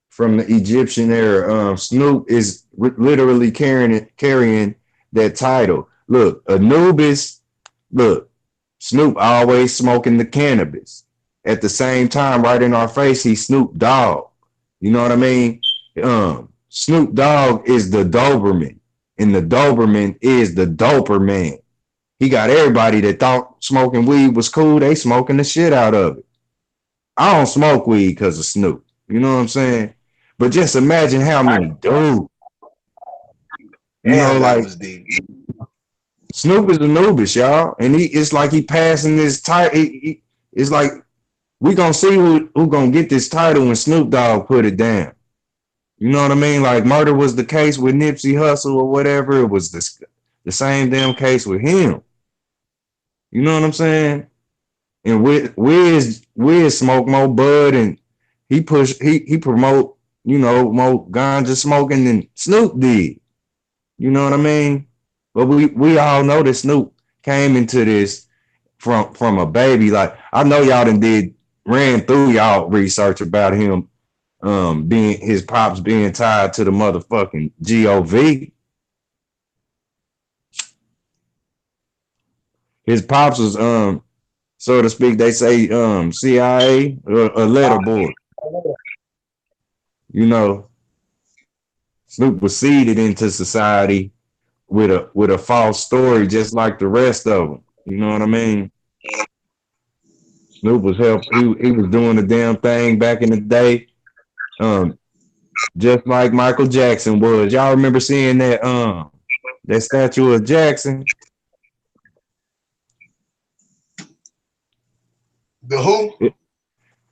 from the Egyptian era. Snoop is literally carrying that title. Look, Anubis. Look, Snoop always smoking the cannabis. At the same time, right in our face, he's Snoop Dogg. You know what I mean? Snoop Dogg is the Doberman, and the Doberman is the doper man. He got everybody that thought smoking weed was cool. They smoking the shit out of it. I don't smoke weed because of Snoop. You know what I'm saying? But just imagine how I, many dudes, damn, that like was deep. Snoop is Anubis, y'all, and it's like he passing this title. It's like we gonna see who gonna get this title when Snoop Dogg put it down. You know what I mean? Like murder was the case with Nipsey Hussle or whatever. It was the same damn case with him. You know what I'm saying? And Wiz smoke more bud and he promote more ganja smoking than Snoop did. You know what I mean? But we all know that Snoop came into this from a baby. Like I know y'all ran through y'all research about him being his pops being tied to the motherfucking GOV. His pops was so to speak, they say CIA or a letter boy. You know, Snoop was seeded into society with a false story, just like the rest of them. You know what I mean? Snoop was help. He was doing the damn thing back in the day, um, just like Michael Jackson was. Y'all remember seeing that statue of Jackson? The who?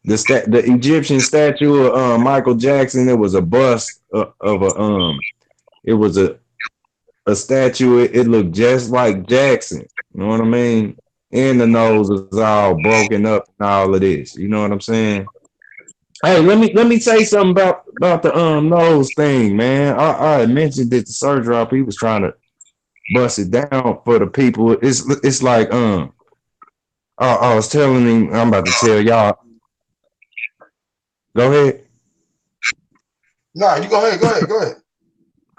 The Egyptian statue of Michael Jackson. It was a bust of a It was a statue. It looked just like Jackson. You know what I mean? And the nose is all broken up and all of this. You know what I'm saying? Hey, let me say something about the nose thing, man. I mentioned that the surgery he was trying to bust it down for the people. It's like I was telling him. I'm about to tell y'all. Go ahead. Nah, you go ahead. Go ahead. Go ahead.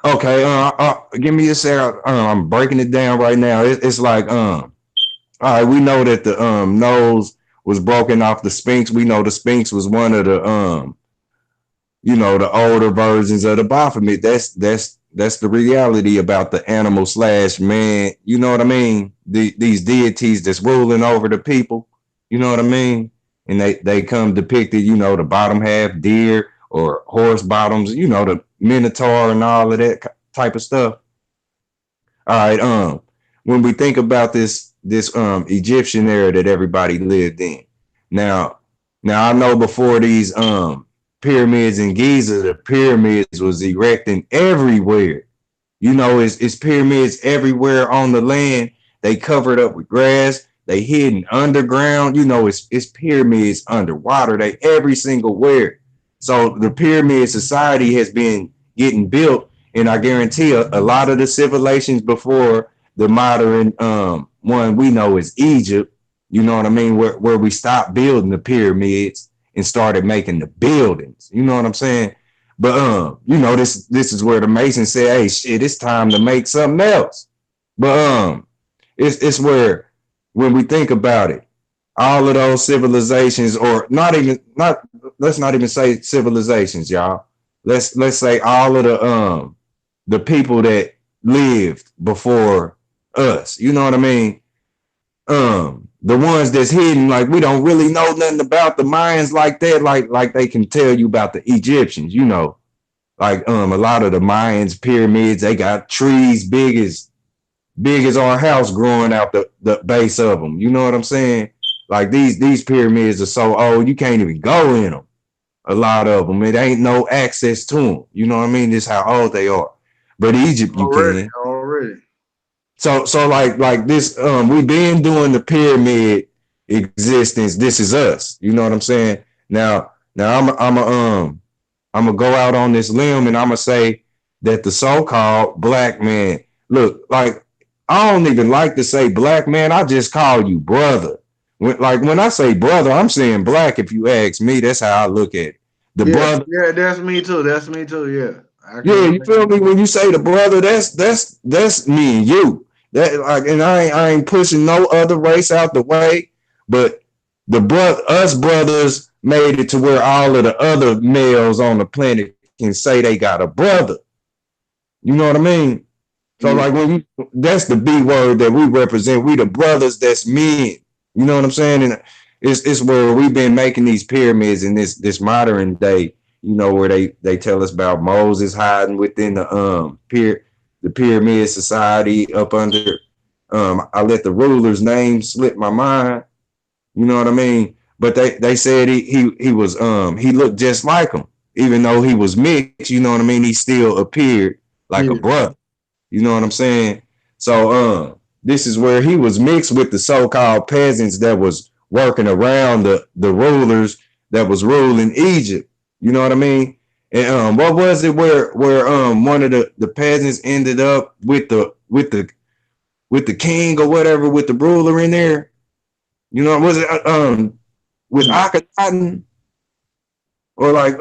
Okay. Give me a second. I'm breaking it down right now. It's like all right, we know that the nose was broken off the Sphinx. We know the Sphinx was one of the you know, the older versions of the Baphomet. That's the reality about the animal slash man. You know what I mean? These deities that's ruling over the people. You know what I mean? And they come depicted, you know, the bottom half deer or horse bottoms, you know, the minotaur and all of that type of stuff. All right, when we think about this Egyptian era that everybody lived in. Now now I know before these pyramids in Giza, the pyramids was erecting everywhere. You know, it's pyramids everywhere on the land. They covered up with grass. They hidden underground. You know, it's pyramids underwater. They every single where. So the pyramid society has been getting built, and I guarantee a lot of the civilizations before the modern one we know is Egypt. You know what I mean? Where we stopped building the pyramids and started making the buildings. You know what I'm saying? But you know, this is where the Masons say, hey, shit, it's time to make something else. But it's where when we think about it, all of those civilizations, or not let's not even say civilizations, y'all. Let's say all of the people that lived before us. You know what I mean? The ones that's hidden, like we don't really know nothing about the Mayans like that, like they can tell you about the Egyptians, you know. Like a lot of the Mayans pyramids, they got trees big as our house growing out the base of them. You know what I'm saying? Like these pyramids are so old you can't even go in them. A lot of them, it ain't no access to them. You know what I mean? This is how old they are. But Egypt, you Already, can. already. So like this, we been doing the pyramid existence. This is us. You know what I'm saying? Now I'm gonna go out on this limb and I'm gonna say that the so-called black man, look, like I don't even like to say black man. I just call you brother. When I say brother, I'm saying black. If you ask me, that's how I look at it. The Yeah, brother. yeah, that's me too. That's me too. Yeah, I Yeah, can. you feel me? When you say the brother, that's me and you. That like, and I ain't pushing no other race out the way, but us brothers made it to where all of the other males on the planet can say they got a brother. You know what I mean? So like Yeah, that's the B word that we represent. We the brothers that's men. You know what I'm saying? And it's where we've been making these pyramids in this modern day. You know where they tell us about Moses hiding within the pyramid society up under. I let the ruler's name slip my mind. You know what I mean? But they said he was he looked just like him, even though he was mixed. You know what I mean? He still appeared like a yeah, brother. You know what I'm saying? So this is where he was mixed with the so-called peasants that was working around the rulers that was ruling Egypt. You know what I mean? And what was it where one of the peasants ended up with the king or whatever, with the ruler in there? You know, was it with mm, Akhenaten, or like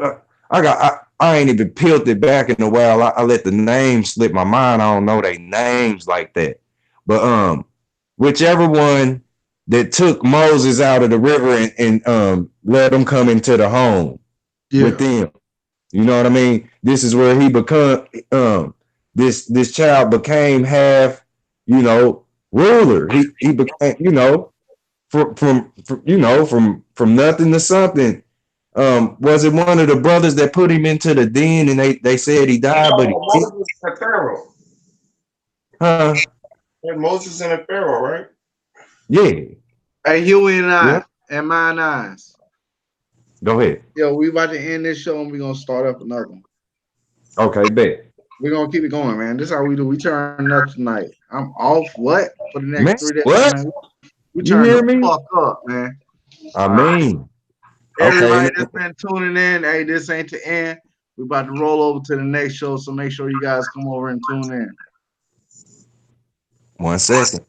I ain't even peeled it back in a while. I let the names slip my mind. I don't know they names like that. But whichever one that took Moses out of the river and let him come into the home with yeah, them. You know what I mean? This is where he become this child became half, you know, ruler. He became, you know, from you know, from nothing to something. Was it one of the brothers that put him into the den and they said he You died, talking but he about did? Moses and Pharaoh? Huh? And Moses and the Pharaoh, right? Yeah. Hey, Huey and Yeah. I, and mine eyes. Go ahead. Yo, we about to end this show and we're gonna start up another one. Okay, bet. We're gonna keep it going, man. This is how we do. We turn up tonight. I'm off what for the next Man, 3 days, what? man. We You turn the hear me? fuck up, man. I All right. mean, okay. Everybody that's been tuning in, hey, this ain't the end. We about to roll over to the next show, so make sure you guys come over and tune in. 1 second.